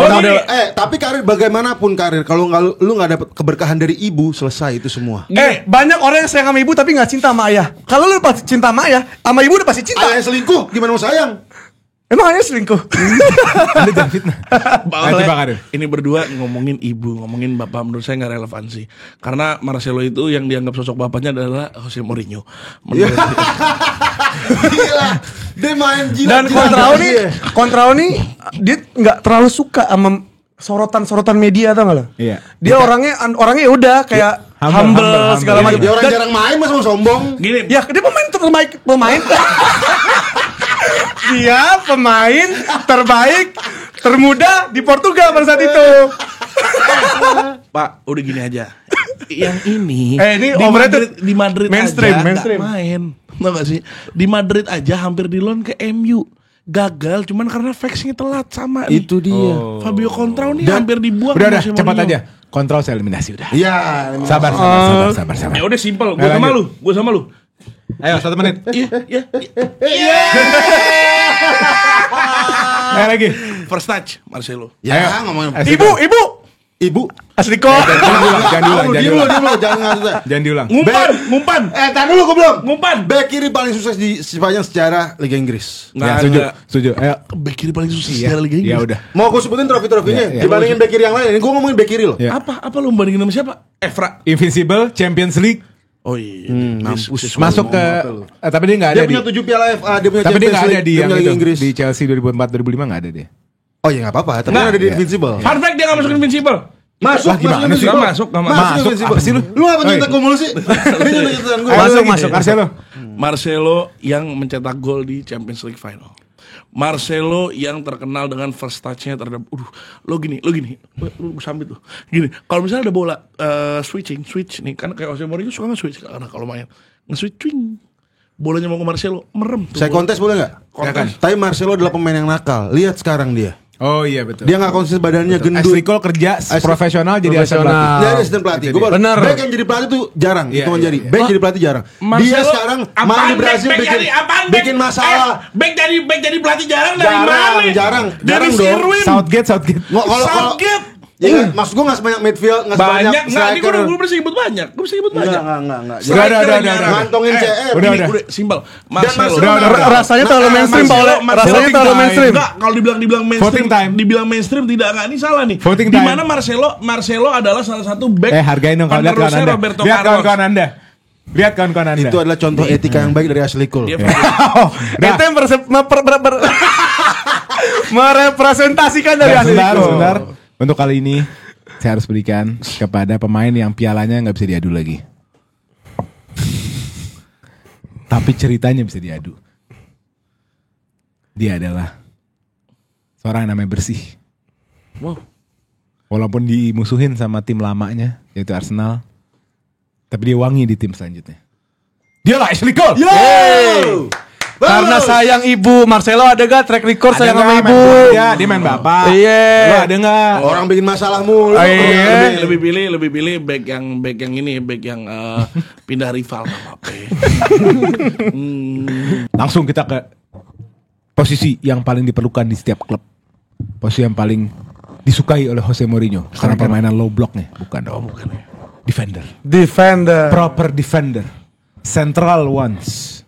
Tapi karir bagaimanapun karir, kalau lu nggak dapet keberkahan dari ibu, selesai itu semua. Banyak orang yang sayang sama ibu tapi nggak cinta sama ayah. Kalau lu pasti cinta sama ayah, sama ibu udah pasti cinta. Ayah selingkuh, gimana mau sayang? Emang ayah selingkuh? Anda jangan fitnah. Ini berdua ngomongin ibu, ngomongin bapak, menurut saya nggak relevansi. Karena Marcelo itu yang dianggap sosok bapaknya adalah Jose Mourinho. Gila, dia main gila. Dan Contrao nih dia nggak terlalu suka sama sorotan media, tau nggak lo? Iya. Dia orangnya udah kayak humble segala macam. Dia orang jarang main, masa mau sombong. Gini, ya dia pemain dia pemain terbaik termuda di Portugal pada saat itu. Pak, udah gini aja. Yang ini di Madrid mainstream. Main. Tahu gak sih? Di Madrid aja hampir di loan ke MU. Gagal cuman karena faxnya telat sama nih. Itu dia. Fabio Contrao nih hampir dibuang. Udah, cepat aja. Kontrol saya eliminasi udah. Iya. Sabar. Ya udah simpel. Gue sama lu. Ayo 1 menit. Iya. Ayo lagi. First touch Marcelo. Ya, ngomongin. Ibu Asli kok. Jangan diulang. Ngumpan. Tahan dulu gue belum. Ngumpan. Bek kiri paling sukses di sepanjang sejarah Liga Inggris. Setuju. Ayo. Bek kiri paling sukses sejarah Liga Inggris. Ya udah. Mau gue sebutin trofi-trofinya dibandingin bek kiri yang lain. Ini gue ngomongin bek kiri loh. Apa lu bandingin sama siapa? Evra. Invincible, Champions League. Oh iya. Masuk ke tapi dia enggak ada dia punya 7 Piala FA, dia punya tapi dia enggak ada di yang itu, Inggris. di Chelsea 2004 2005 enggak ada dia. Oh ya enggak apa-apa, tapi kan ada di Invincible. Fun fact dia enggak masuk Invincible. Masuk Masuk. Apa sih lu? Lu apa nyontek gue mulu sih? Dia nyontek gue. Masuk Marcelo. Marcelo yang mencetak gol di Champions League final. Marcelo yang terkenal dengan first touch-nya terhadap lo gini, lu sambit tuh. Gini, kalau misalnya ada bola switch nih, kan kayak Jose Mourinho suka nge-switch karena kalau main nge-switch bolanya mau ke Marcelo, merem tuh. Saya kontes boleh nggak? Kontes. Tapi Marcelo adalah pemain yang nakal. Lihat sekarang dia. Oh iya betul. Dia nggak konsisten, badannya gendut. Ashley Cole kerja profesional jadi asisten pelatih. Dia ada asisten pelatih. Gue Bener. Back yang jadi pelatih tuh jarang. Iya, Itu iya, jadi. iya. Back jadi pelatih jarang. Dia Marcelo, sekarang main di Brazil bikin masalah. Back jadi pelatih jarang dari mana? Jarang Dari dong. Sirwin. Southgate. Southgate. Ya kan, maksud gue gak sebanyak midfield, gak sebanyak Banyak nggak? Ini striker. gue bisa sebut banyak. Enggak. Udah. Ngantongin CR. Udah. Simpel. Marcelo Rasanya terlalu mainstream, Paul. Rasanya terlalu mainstream. Enggak, kalau dibilang mainstream. Voting time. Dibilang mainstream tidak, enggak, ini salah nih. Voting Di time. mana Marcelo adalah salah satu back. Hargain dong kalau lihat kawan penerusnya Anda. Roberto Lihat Carlos. kawan Anda. Lihat kawan Anda. Itu adalah contoh etika yang baik dari Ashley Cole. Dia Itu yang merepresentasikan dari Ashley Cole. Sebentar. Untuk kali ini saya harus berikan kepada pemain yang pialanya nggak bisa diadu lagi. Tapi ceritanya bisa diadu. Dia adalah seorang yang namanya Bersih. Wow. Walaupun dimusuhin sama tim lamanya, yaitu Arsenal, tapi dia wangi di tim selanjutnya. Dialah Ashley Cole. Karena sayang ibu, Marcelo ada gak track record sayang sama ibu? Ya, dia main bapak. Iya. Lu ada nggak? Orang bikin masalah mulu. Iya. lebih pilih back yang ini, back yang pindah rival sama Langsung kita ke posisi yang paling diperlukan di setiap klub. Posisi yang paling disukai oleh Jose Mourinho karena permainan low block nih, bukan dong. bukan ya. Defender. Proper defender. Central ones.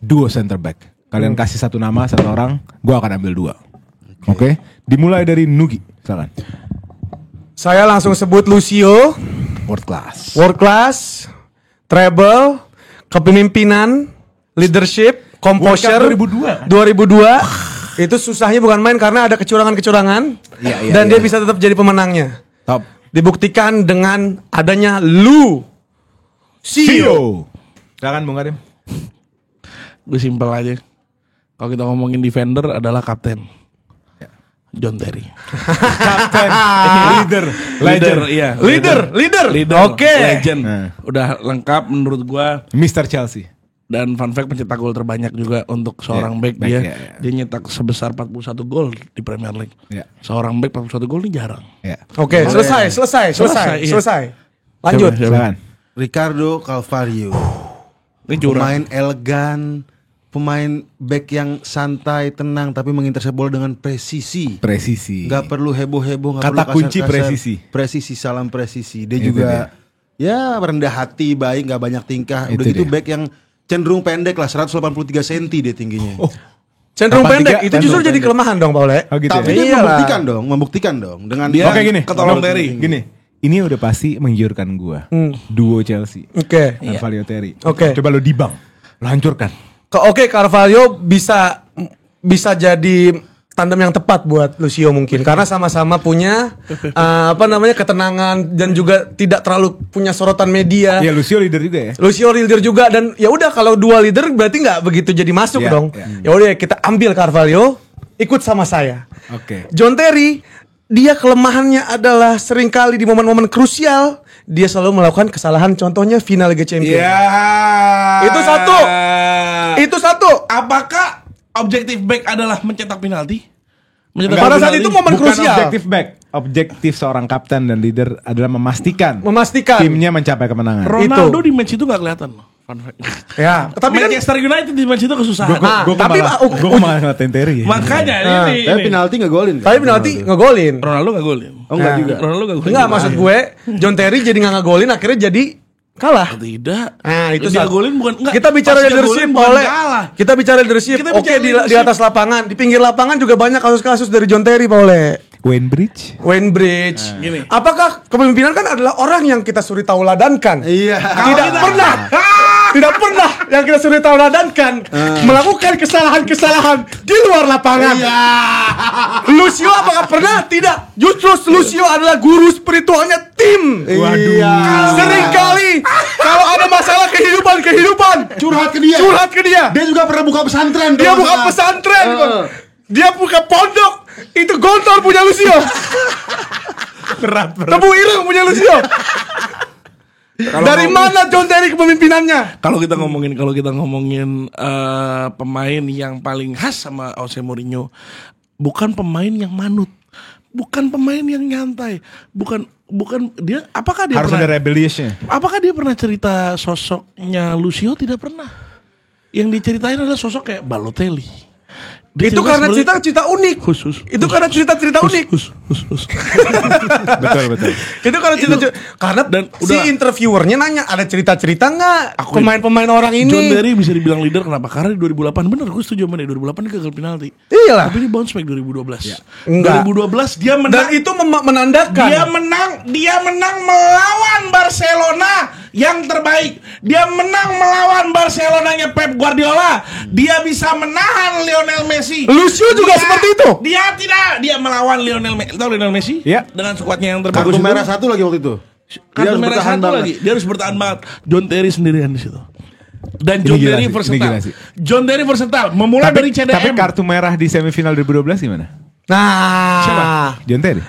Duo center back. Kalian kasih satu nama, satu orang, gua akan ambil dua. Oke? Dimulai dari Nugi, silakan. Saya langsung sebut Lucio, World class. world class, treble, kepemimpinan, leadership, composure. World Cup 2002. Itu susahnya bukan main karena ada kecurangan-kecurangan. Iya, Dan iya. dia bisa tetap jadi pemenangnya. Top. Dibuktikan dengan adanya Lucio. Sio. Silakan Bung Karim. Gue simpel aja. Kalau kita ngomongin defender adalah kapten. John Terry. Kapten, leader, legend. Iya. Leader. Oke. Legend. Nah. Udah lengkap menurut gua. Mr. Chelsea. Dan fun fact, pencetak gol terbanyak juga untuk seorang back dia. ya. Dia nyetak sebesar 41 gol di Premier League. Ya. Seorang back 41 gol ini jarang. Ya. Oke, selesai. Iya. Lanjut. Silakan. Ricardo Calvario. Ini curang. Pemain elegan, pemain back yang santai, tenang, tapi mengintercept bola dengan presisi. Presisi. Gak perlu heboh-heboh, gak Kata perlu kunci kasar-kasar. presisi. Presisi, salam presisi. Dia Itu juga ya rendah hati, baik, gak banyak tingkah. Udah Itu gitu dia. back yang cenderung pendek lah, 183 cm dia tingginya. Cenderung 83, pendek. Itu justru cenderung jadi kelemahan dong, Paul. Oh gitu Tapi ya? dia Iyalah. membuktikan dong dengan Dia Oke, gini. ketolong Terry. Gini. Ini udah pasti menggiurkan gua. Duo Chelsea. Oke. Carvalho Terry. Oke. Coba lo dibang. Lo hancurkan. Oke, Carvalho bisa jadi tandem yang tepat buat Lucio mungkin karena sama-sama punya ketenangan dan juga tidak terlalu punya sorotan media. Iya, Lucio leader juga ya. Lucio leader juga dan ya udah kalau dua leader berarti nggak begitu jadi masuk Iya, dong. iya. Ya udah kita ambil Carvalho, ikut sama saya. Oke. John Terry, dia kelemahannya adalah seringkali di momen-momen krusial dia selalu melakukan kesalahan. Contohnya final Liga Champions. Ya. Itu satu. Apakah objektif back adalah mencetak penalti? Pada saat itu momen Bukan krusial. objektif back. Objektif seorang kapten dan leader adalah memastikan Memastikan. timnya mencapai kemenangan. Ronaldo di match itu gak kelihatan loh. Fun fact. Ya, tapi kan Manchester United di match itu kesusahan. tapi Gue malah ngeliatin Terry. Makanya ini. tapi penalti ngegolin. tapi penalti ngegolin. Ronaldo gak golin. Oh enggak juga. Ronaldo gak golin. Enggak, maksud gue John Terry jadi nggak ngegolin akhirnya jadi kalah. Tidak. Nah, itu dia satu. golin bukan enggak. Kita bicara Pas dia leadership golin bukan oleh. kalah. Kita bicara leadership. Kita Oke, bicara di leadership. atas lapangan, di pinggir lapangan juga banyak kasus-kasus dari John Terry, Paule. Wayne Bridge. Wayne Bridge. Gini. Apakah kepemimpinan kan adalah orang yang kita suri tauladankan? Iya. Tidak pernah yang kita suri tauladankan melakukan kesalahan-kesalahan di luar lapangan. Lucio apakah pernah? Tidak. Justru Lucio adalah guru spiritualnya tim. Waduh. Seringkali kalau ada masalah kehidupan Curhat ke dia. Dia juga pernah buka pesantren. Dia buka pesantren. Dia buka pondok. Itu Gontor punya Lucio. Berat. Tebu ireng punya Lucio. Dari mana John Terry kepemimpinannya? Kalau kita ngomongin pemain yang paling khas sama Jose Mourinho, bukan pemain yang manut, bukan pemain yang nyantai, bukan dia. Apakah dia harus pernah, ada rebelliousnya? Apakah dia pernah cerita sosoknya Lucio? Tidak pernah. Yang diceritain adalah sosok kayak Balotelli. Itu karena cerita unik. Itu karena cerita unik. Betul. Itu karena cerita karena dan si interviewernya nanya ada cerita nggak pemain-pemain orang ini. John Terry bisa dibilang leader kenapa? Karena di 2008 bener gue setuju sama dia. 2008 dia gagal penalti. Iyalah. Tapi dia bounce back 2012. Ya. Enggak. 2012 dia menang. Dan itu menandakan dia menang melawan Barcelona yang terbaik. Dia menang melawan Barcelonanya Pep Guardiola. Dia bisa menahan Lionel Messi. Lucio juga seperti itu. Dia melawan Lionel Messi. Tahu Lionel Messi? Iya. Dengan skuadnya yang terbaik. Kartu merah 1 lagi waktu itu. Kartu merah 1 lagi. Dia harus bertahan banget. John Terry sendirian di situ. Dan John Terry versatile. John Terry versatile. Memulai dari CDM. Tapi kartu merah di semifinal 2012 gimana? Nah, siapa?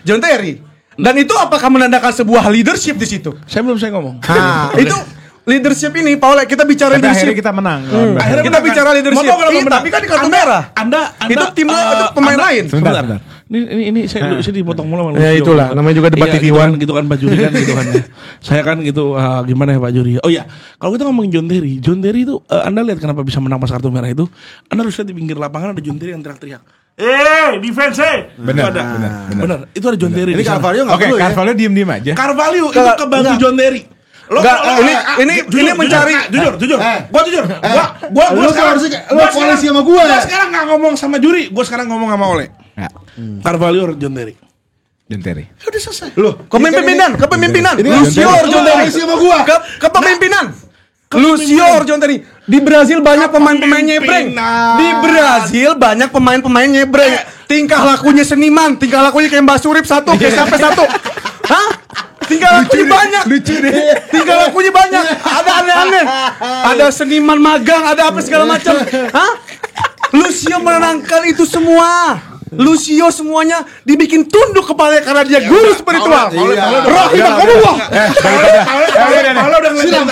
John Terry. Dan itu apakah menandakan sebuah leadership di situ? Saya ngomong. Nah, itu leadership ini, Paul, kita bicara Tapi leadership. akhirnya kita menang. Akhirnya kita bicara leadership. Tapi kan di kartu merah. Anda itu timnya itu pemain lain. Sebentar. Ini saya dipotong mulu sama Ya itulah, namanya juga debat TV One. Gitu kan Pak Juri kan gitu kan. Saya kan gitu gimana ya Pak Juri. Oh ya, kalau kita ngomongin John Terry itu Anda lihat kenapa bisa menang pas kartu merah itu? Anda harus lihat di pinggir lapangan ada John Terry yang teriak-teriak. Defense. Benar. Itu ada John Terry. Ini Carvalho enggak Oke, perlu ya. Carvalho diem itu kebantu John Terry. Ini mencari jujur. Gua koalisi sama gua. Gua sekarang enggak ngomong sama Juri, gua sekarang ngomong sama Ole. Carvalho John Terry. Udah selesai. Loh, kepemimpinan. Lucio John Terry sama gua. Kepemimpinan. Lucio John Terry. Di Brazil banyak pemain-pemain nyebreng. Tingkah lakunya seniman, tingkah lakunya kayak Mbak Surip satu, kayak sampai satu. Hah? Tingkah lakunya banyak. Lucu deh. Tingkah lakunya banyak. Ada aneh-aneh. Ada seniman magang, ada apa segala macam. Hah? Lucio menenangkan itu semua. Lucio semuanya dibikin tunduk kepala karena dia guru spiritual. Rahimahullah. Kalau udah ngeliat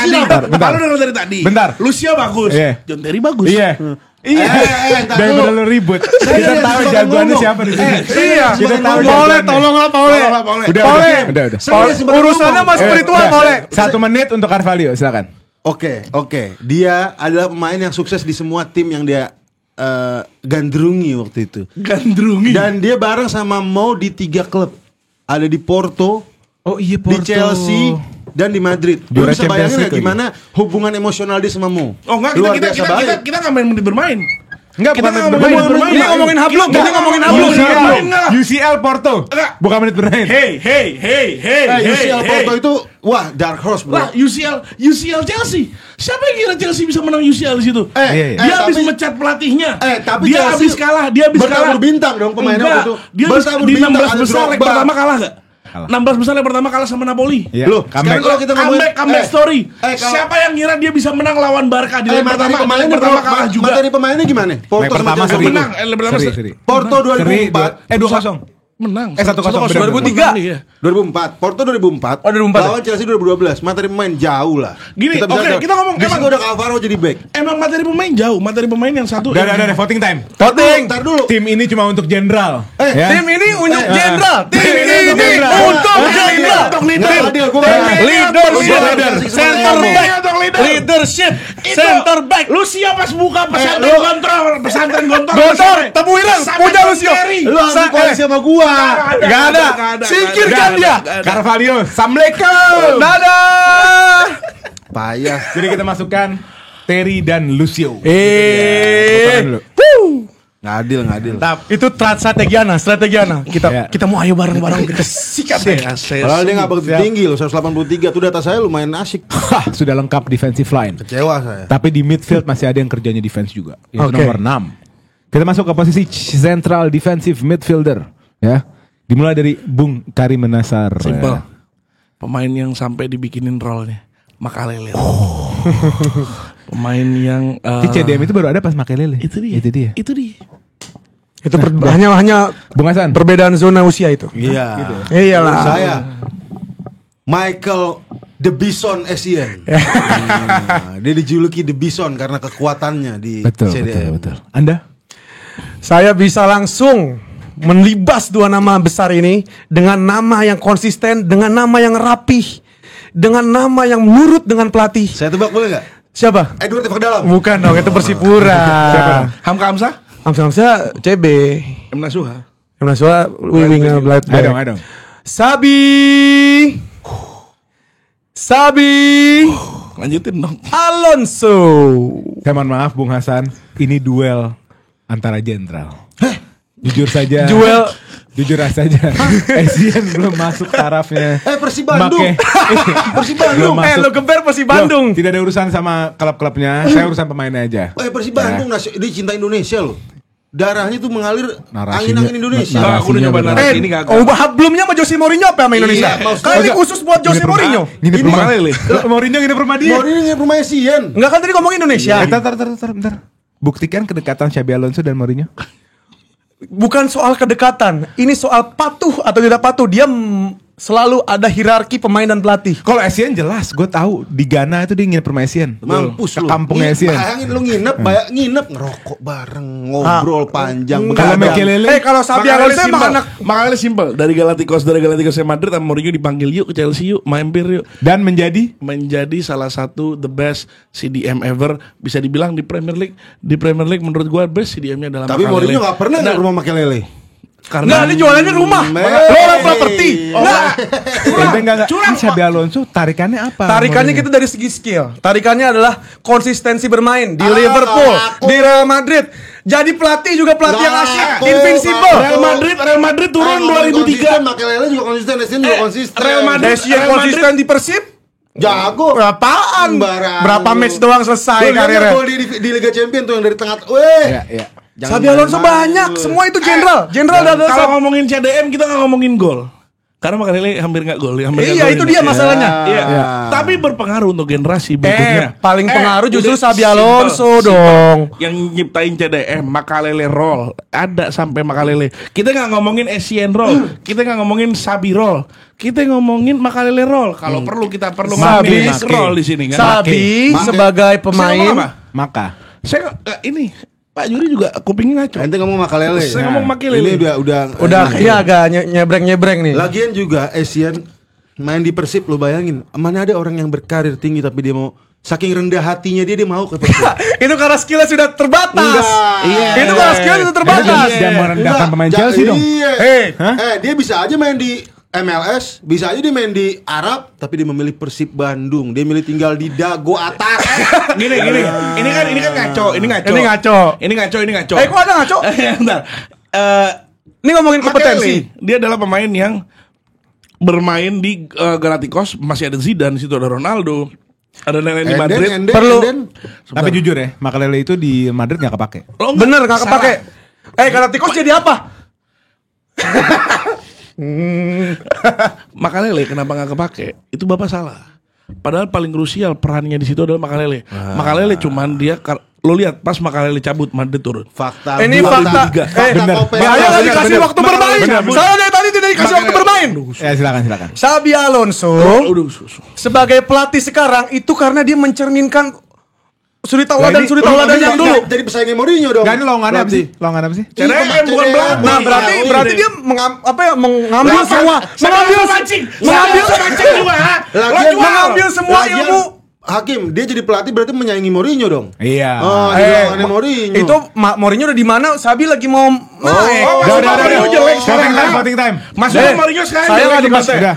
dari tadi. Bentar. Lucio bagus. John Terry bagus. Iya. Dan bener ribut. Kita tahu jagoannya siapa di sini. Iya. Kita tahu Boleh, tolonglah Paule. Udah. Urusannya mas spiritual boleh. 1 menit untuk Carvalho, silakan. Oke. Dia adalah pemain yang sukses di semua tim yang dia gandrungi waktu itu. Dan dia bareng sama Mo di 3 klub. Ada di Porto, di Chelsea, dan di Madrid. Lu bisa bayangin gak gimana hubungan emosional dia sama Mo? Oh enggak, kita nggak main menit bermain. Enggak, kita bukan ngomongin menit bermain. Ini ngomongin hablum. Kita ngomongin hablum. UCL Porto. Bukan menit bermain. UCL Porto itu wah dark horse bro. Lah UCL Chelsea. Siapa yang kira Chelsea bisa menang UCL di situ? Dia habis mecat pelatihnya. Tapi dia habis kalah. Bertabur bintang dong pemainnya waktu itu. Dia di 16 besar leg pertama kalah enggak? 16 besar yang pertama kalah sama Napoli. Loh, sekarang kalau kita ngomongin comeback story. Siapa yang ngira dia bisa menang lawan Barca di leg pertama kalah juga. Materi pemainnya gimana? Porto sama seri. Menang. Porto 2004. 2-0. Menang. 1-0. 2003. 2004. Porto 2004. Oh 2004. Lawan Chelsea 2012. Materi pemain jauh lah. Gini, kita ngomong di situ udah Alvaro jadi back. Emang materi pemain jauh. Materi pemain yang satu. Udah, voting time. Ntar dulu. Tim ini cuma untuk jenderal. Tim ini untuk jenderal. Tim ini untuk jenderal. Leadership. Center back. Lu siapa pas buka pesantren gontor. Tebu ireng. Punya Lucio. Lu ambil koalisi sama gua. Gak ada. Singkirkan dia. Carvalho, Assalamualaikum. Dadah. Payah. Jadi kita masukkan Terry dan Lucio. Nggak adil. Itu strategiana. Kita mau ayo bareng-bareng kita sikat deh. Kalau dia nggak begitu tinggi loh, 183 tuh data saya lumayan asik. Sudah lengkap defensive line. Kecewa saya. Tapi di midfield masih ada yang kerjanya defense juga. Itu nomor 6. Kita masuk ke posisi central defensive midfielder. Ya, dimulai dari Bung Karim Nasar. Simpel. Pemain yang sampai dibikinin role-nya Makalele. Pemain yang CDM itu baru ada pas Makelele. Itu dia. Itu hanya Bung Hasan. perbedaan zona usia itu. Iya. Gitu. Iyalah. Saya Michael The Bison Essien. Dia dijuluki The Bison karena kekuatannya di CDM. Betul. Anda? Saya bisa langsung melibas dua nama besar ini dengan nama yang konsisten, dengan nama yang rapih, dengan nama yang nurut dengan pelatih. Saya tebak boleh nggak? Siapa? Edward Tefak Dalam. Bukan dong, itu Persipura. Hamka Hamzah, Hamzah CB. M Nasuha. Winger Blight. Ayo dong. Sabi Lanjutin dong. Alonso. Saya mohon maaf Bung Hasan, ini duel antara jenderal. Jujur saja. Jujur saja. Essien belum masuk tarafnya. Persib Bandung. Persib Bandung. Lo compare Persib Bandung. Tidak ada urusan sama klub-klubnya, saya urusan pemainnya aja. Persib Bandung dia cinta Indonesia loh. Darahnya tuh mengalir Narasinya- angin-angin Indonesia. Aku udah nyoba narasi ini gak. Belumnya sama Jose Mourinho apa sama Indonesia? Iya, maksudnya- Kan ini khusus buat Jose Mourinho. Nginep rumah Makelele. Mourinho nginep rumah dia. Mourinho yang rumahnya Essien. Enggak kan tadi ngomong Indonesia. Bentar. Buktikan kedekatan Xabi Alonso dan Mourinho. Bukan soal kedekatan, ini soal patuh atau tidak patuh. Dia selalu ada hierarki pemain dan pelatih. Kalau Essien jelas, gue tahu di Ghana itu dia nginep rumah Essien. Mampus Ke lu. kampungnya Essien. Bayangin lu nginep ngerokok bareng, ngobrol panjang. Kalau begadang. Makelele, Kalau Xabi Alonso emang anak Makanya simpel. Dari Galacticos ke Madrid sama Mourinho dipanggil yuk ke Chelsea yuk, mampir yuk. dan menjadi Salah satu the best CDM ever, bisa dibilang di Premier League. Di Premier League menurut gua best CDM-nya adalah Tapi Makelele. Mourinho gak pernah ke rumah Makelele. Enggak, ini jualannya rumah. Lo orang properti. enggak. Kan Xabi Alonso tarikannya apa? Tarikannya kita dari segi skill. Tarikannya adalah konsistensi bermain di Liverpool, di Real Madrid. Jadi pelatih juga pelatih yang asyik, invincible. Real Madrid turun 2003. Makelele juga konsisten, Essien juga konsisten. Real Madrid- Essien konsisten di Persib. jago. Berapaan? Sembarangan Berapa lu. match doang selesai Lu lihat karirnya. gol di Liga Champions tuh yang dari tengah. Weh. Iya. Xabi Alonso banyak, semua itu jenderal. Jenderal ada Kalau ngomongin CDM kita nggak ngomongin gol. Karena Makelele hampir nggak gol. Iya, itu dia masalahnya. Iya. Tapi berpengaruh untuk generasi berikutnya. Paling pengaruh justru udah Xabi simple, Alonso simple. dong. Yang nyiptain CDM Makelele roll ada sampai Makelele. Kita nggak ngomongin Essien roll, kita nggak ngomongin Xabi roll, kita ngomongin Makelele roll. Kalau perlu kita perlu Xabi. Makelele roll di sini kan. Xabi Make. sebagai Saya ngomong pemain apa? Maka Saya ini Pak Juri juga kupingnya ngaco. Ente ngomong Makelele. Saya ngomong Makelele. Ini udah ini agak nyebreng nih. Lagian juga Essien main di Persib lo bayangin. Mana ada orang yang berkarir tinggi tapi dia mau saking rendah hatinya dia mau ke Persib. Itu karena skillnya sudah terbatas. Enggak. Iya. Itu karena skillnya sudah terbatas. dan merendahkan pemain Chelsea dong. Iya. Hah? Dia bisa aja main di MLS, bisa aja dia main di Arab, tapi dia memilih Persib Bandung. Dia milih tinggal di dago atas. Gini. Ini kan ngaco. Ini ngaco. Kok ada ngaco? Bentar. Ini ngomongin kompetensi. Makelele, dia adalah pemain yang bermain di Galacticos, masih ada Zidane, di situ ada Ronaldo, ada Nenek di Madrid. Tapi jujur ya, Makelele itu di Madrid nggak kepake. Bener gak kepake. Galacticos jadi apa? Makelele kenapa nggak kepake? Itu Bapak salah. Padahal paling krusial perannya di situ adalah Makelele. Makelele cuman dia lo lihat pas Makelele cabut Madrid turun. Fakta. Ini fakta. Saya nggak dikasih waktu bermain. Saya dari tadi tidak dikasih waktu bermain. Ya silakan. Xabi Alonso sebagai pelatih sekarang itu karena dia mencerminkan suri tauladan yang dulu. Jadi pesaingnya Mourinho dong. Gak, ini lowongannya apa sih? Lowongan apa sih? CDM bukan belakang. Nah, berarti dia mengambil semua ilmu. Hakim, dia jadi pelatih berarti menyaingi Mourinho dong. Iya. Oh, di Mourinho. Itu Mourinho udah di mana? Xabi lagi mau naik. Mourinho jelek sekarang. Voting time. Maksudnya Mourinho sekarang Saya jelek nggak di dikasih. Udah.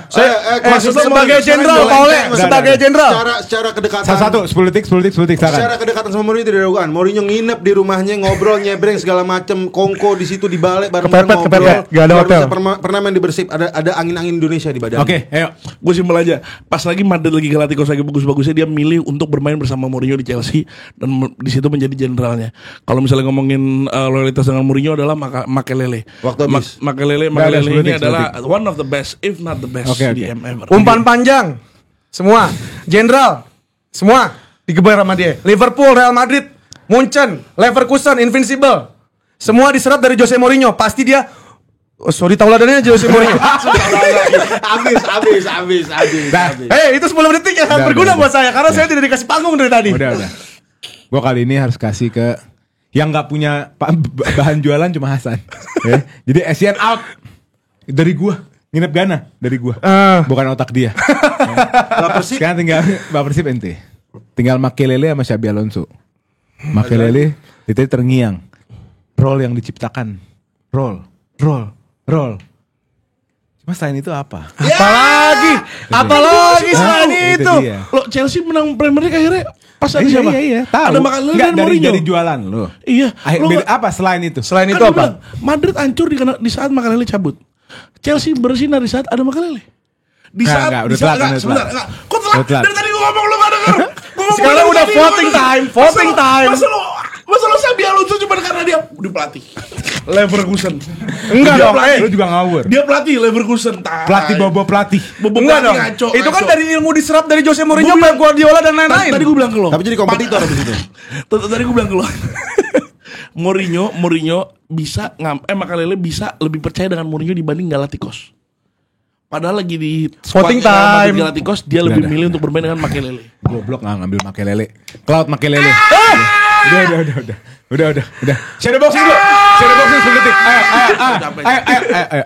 Maksudnya Sebagai Mourinho jenderal, jelek. Paule, sebagai jenderal. Secara kedekatan. Satu, 10 detik, silakan. Secara kedekatan sama Mourinho tidak diragukan. Mourinho nginep di rumahnya, ngobrol, nyebreng segala macem, kongko di situ di balik bareng-bareng ngobrol. Gak ada hotel. Pernah main di Persib, ada angin-angin Indonesia di badan. Oke, ayo. Gue simpel aja. Pas lagi Madrid lagi Galacticos lagi bagus-bagusnya, dia milih untuk bermain bersama Mourinho di Chelsea dan di situ menjadi jenderalnya. Kalau misalnya ngomongin loyalitas dengan Mourinho adalah Makelele. Waktu habis. Makelele ini adalah one of the best, if not the best Oke. CDM ever. Umpan panjang. Semua. Jenderal. Semua. digeber sama dia. Liverpool, Real Madrid, Munchen, Leverkusen, Invincible. Semua diserap dari Jose Mourinho. Pasti dia sorry tauladannya Jose Mourinho. Habis. Itu 10 detik yang sangat berguna buat saya karena saya tidak dikasih panggung dari tadi. Udah. Gue kali ini harus kasih ke yang nggak punya bahan jualan cuma Hasan. Ya. Jadi Asian out dari gue. Nginep Gana dari gue. Bukan otak dia. Sekarang tinggal Bapak Persib ente. Tinggal Makelele sama Xabi Alonso. Makelele itu terngiang. Roll yang diciptakan. Roll. Cuma selain itu apa? Apalagi selain itu. Lo Chelsea menang Premier League akhirnya pas ada siapa? Iya, tahu. Ada Makelele Nggak, dan Mourinho. dari jualan lo. Iya. Apa selain itu? Selain itu Kan apa? bilang, Madrid hancur di saat Makelele cabut. Chelsea bersinar di saat ada Makelele. Di Nggak, saat nggak, udah telat. Enggak. Kok telat? Udah telat. Dari tadi gua ngomong lu enggak denger. Sekarang udah voting time. Masa lo Xabi Alonso cuma karena dia pelatih Leverkusen. Enggak Dia dong. pelatih. Lu juga ngawur. Dia pelatih Leverkusen. Pelatih bobo pelatih. Enggak dong. Itu kan dari ilmu diserap dari Jose Mourinho, Pep Guardiola dan lain-lain. Tadi gue bilang ke lo. Tapi jadi kompetitor abis itu. Tadi gue bilang ke lo. Mourinho bisa Makelele bisa lebih percaya dengan Mourinho dibanding Galacticos. Padahal lagi di Voting time. Galacticos dia lebih milih untuk bermain dengan Makelele. Goblok nggak ngambil Makelele. Cloud Makelele. Udah. Shadow boxing dulu. Shadow boxing 10 detik. Ayo.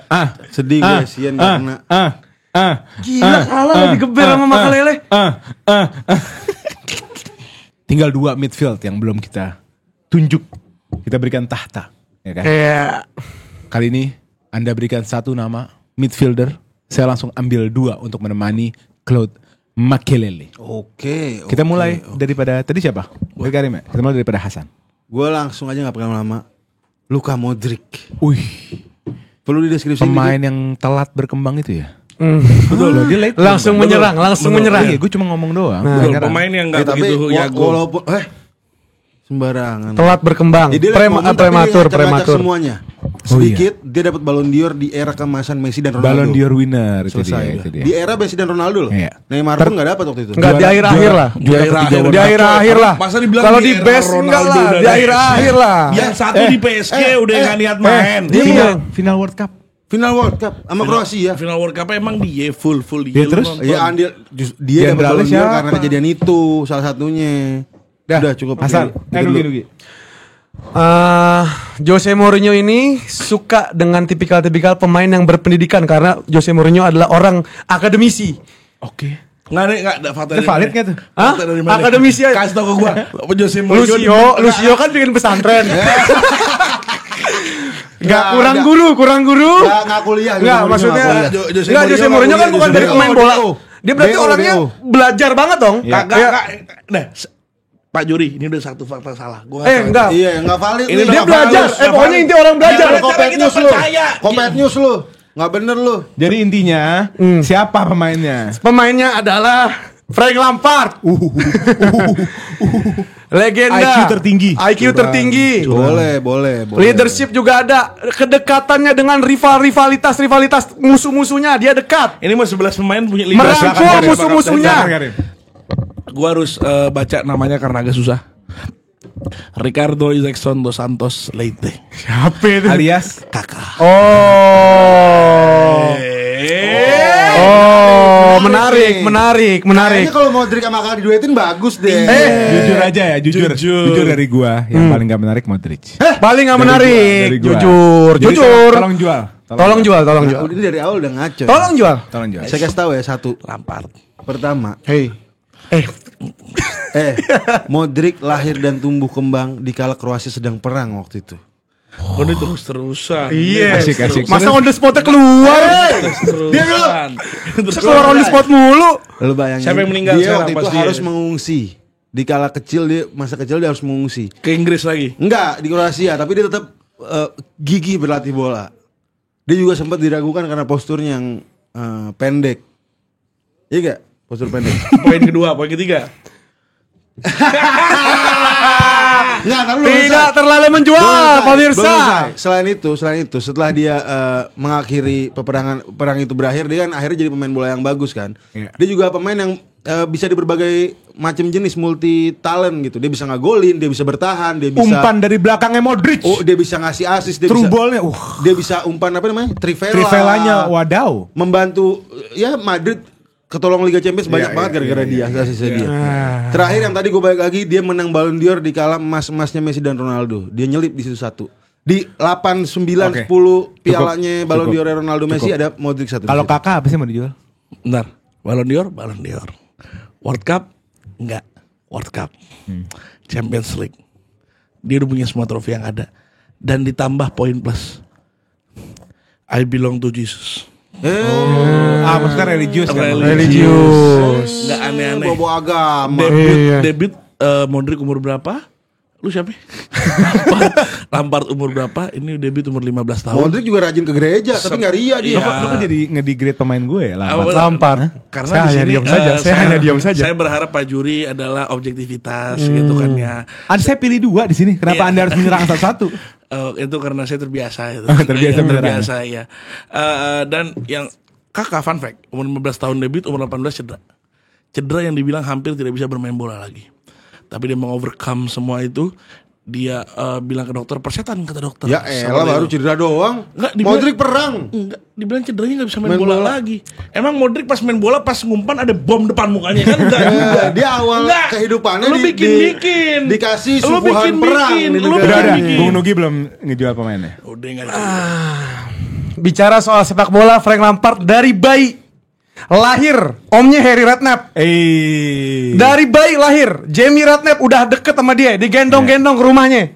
Sedih gue, sian gak kena. Gila kalah digeber sama Makelele. Tinggal 2 midfield yang belum kita tunjuk. Kita berikan tahta, ya kan? Iya. Kali ini Anda berikan 1 nama midfielder. Saya langsung ambil 2 untuk menemani Claude Makelele. Oke. Kita mulai daripada tadi siapa? Dari Karim ya? Kita mulai daripada Hasan. Gue langsung aja gak pakai lama. Luka Modric. Wih, Perlu dideskripsikan pemain dikit? yang telat berkembang itu ya. Betul loh, dia late langsung menyerang. Iya, gue cuma ngomong doang. Betul, Menyerang. pemain yang Ya, enggak tapi begitu jago. walaupun sembarangan. Telat berkembang. Jadi Prematur. semuanya. Sedikit dia dapat Ballon d'Or di era kemasan Messi dan Ronaldo. Ballon d'Or winner itu Selesai dia, udah. itu dia. Di era Messi dan Ronaldo loh. Iya. Neymar pun gak dapat waktu itu. Enggak di akhir-akhir lah. Di akhir-akhir lah. Masa dibilang Kalau di di era best enggak Ronaldo lah. dan Di akhir-akhir lah. Yang satu di PSG udah nggak niat main. Final World Cup. Final World Cup sama Kroasia. Final World Cup emang dia full Dia terus? Ya andil dia dapat Jenderalnya Ballon d'Or siapa? karena kejadian itu salah satunya. Udah cukup. Hasan. Gitu dulu. Nugi. Jose Mourinho ini suka dengan tipikal-tipikal pemain yang berpendidikan karena Jose Mourinho adalah orang akademisi. Oke. Nggak ada fakta. Itu valid nggak tuh? Hah? Fakta dari mana? Akademisi aja. Kasih tau ke gua. Apa Jose Mourinho? Lucio kan bikin pesantren. Enggak kurang guru. Nggak kuliah. Enggak, maksudnya enggak Jose Mourinho kan bukan dari pemain bola. Dia berarti orangnya belajar banget dong. Kagak. Nah, Pak Juri, ini udah satu fakta salah. Gua Enggak. Iya, enggak valid. Ini nih. Dia nggak belajar. valid. Pokoknya inti orang belajar. Nggak Kopet kita news lu. percaya. Kopet news lu. Enggak bener lu. Jadi intinya siapa pemainnya? Pemainnya adalah Frank Lampard. Legenda. IQ tertinggi. IQ tertinggi. Boleh. Leadership juga ada. Kedekatannya dengan rivalitas musuh-musuhnya dia dekat. Ini mau 11 pemain punya Merangkul musuh-musuhnya. Gua harus baca namanya karena agak susah. Ricardo Isaacson dos Santos Leite. Siapa itu? Alias Kakak. Menarik. Kayaknya kalau Modric sama Kakak diduetin bagus deh. jujur aja ya, jujur dari gua yang paling gak menarik Modric. Paling gak menarik. Dari gua. Jujur. Jadi tolong jual. Tolong jual. Ini dari awal udah ngaco. Tolong jual. Tolong jual. Saya kasih tahu ya satu. Lampard. Pertama, Hey. Modric lahir dan tumbuh kembang di kala Kroasia sedang perang waktu itu. Udah terus-terusan. Iya. Asik. Masa on the spotnya keluar? Dia Keluar on the spot mulu. Lalu bayangin. Siapa yang meninggal dia sekarang waktu itu pas dia? harus mengungsi. Di kala kecil masa kecil dia harus mengungsi. Ke Inggris lagi. Enggak di Kroasia, tapi dia tetap gigih berlatih bola. Dia juga sempat diragukan karena posturnya yang pendek. Iya gak? Postur pendek. Poin kedua, poin ketiga. Enggak, Tidak terlalu menjual, pemirsa. Selain itu, setelah dia mengakhiri perang itu berakhir, dia kan akhirnya jadi pemain bola yang bagus kan. Iya. Dia juga pemain yang bisa di berbagai macam jenis, multi talent gitu. Dia bisa ngagolin, dia bisa bertahan, dia bisa Umpan dari belakangnya Modric. Oh, dia bisa ngasih assist, dia True bisa ball-nya. dia bisa umpan apa namanya? Trivelanya wadaw. Membantu ya Madrid ketolong Liga Champions banyak banget gara-gara dia, asisnya dia. Terakhir yang tadi gue balik lagi, dia menang Ballon d'Or di kala emasnya Messi dan Ronaldo. Dia nyelip di situ satu. Di 8, 9, 10 pialanya Ballon d'Or Ronaldo Messi ada Modric satu. Kalau Kakak apa sih mau dijual? Bentar. Ballon d'Or. World Cup enggak. World Cup. Champions League. Dia udah punya semua trofi yang ada dan ditambah poin plus. I belong to Jesus. Maksudnya religius kan? Religius. Enggak aneh-aneh. Bobo agama. Debut Modric umur berapa? Lu siapa? Lampard umur berapa? Ini debut umur 15 tahun. Modric juga rajin ke gereja, tapi nggak ria dia. Lu kan jadi nge-degrade pemain gue ya? Lampard. Karena Saya di hanya sini, diam saja. Saya hanya diam saja. Saya berharap Pak Juri adalah objektivitas gitu kan ya. Saya pilih 2 di sini. Kenapa Anda harus menyerang satu-satu? Itu karena saya terbiasa itu. Terbiasa ya. Dan yang Kakak fun fact, umur 15 tahun debut, umur 18 cedera. Cedera yang dibilang hampir tidak bisa bermain bola lagi. Tapi dia mengovercome semua itu. Dia bilang ke dokter, persetan kata dokter. Ya elah baru cedera doang. Modric perang. Enggak, dibilang cederanya gak bisa main bola lagi. Emang Modric pas main bola, pas ngumpan ada bom depan mukanya kan? Enggak juga. Dia awal kehidupannya lu bikin. dikasih suguhan perang. Udah. Bung Nugi belum ngejual pemainnya. Udah enggak. Bicara soal sepak bola, Frank Lampard dari bayi lahir, omnya Harry Redknapp. Dari bayi lahir, Jamie Redknapp udah deket sama dia, digendong-gendong ke rumahnya.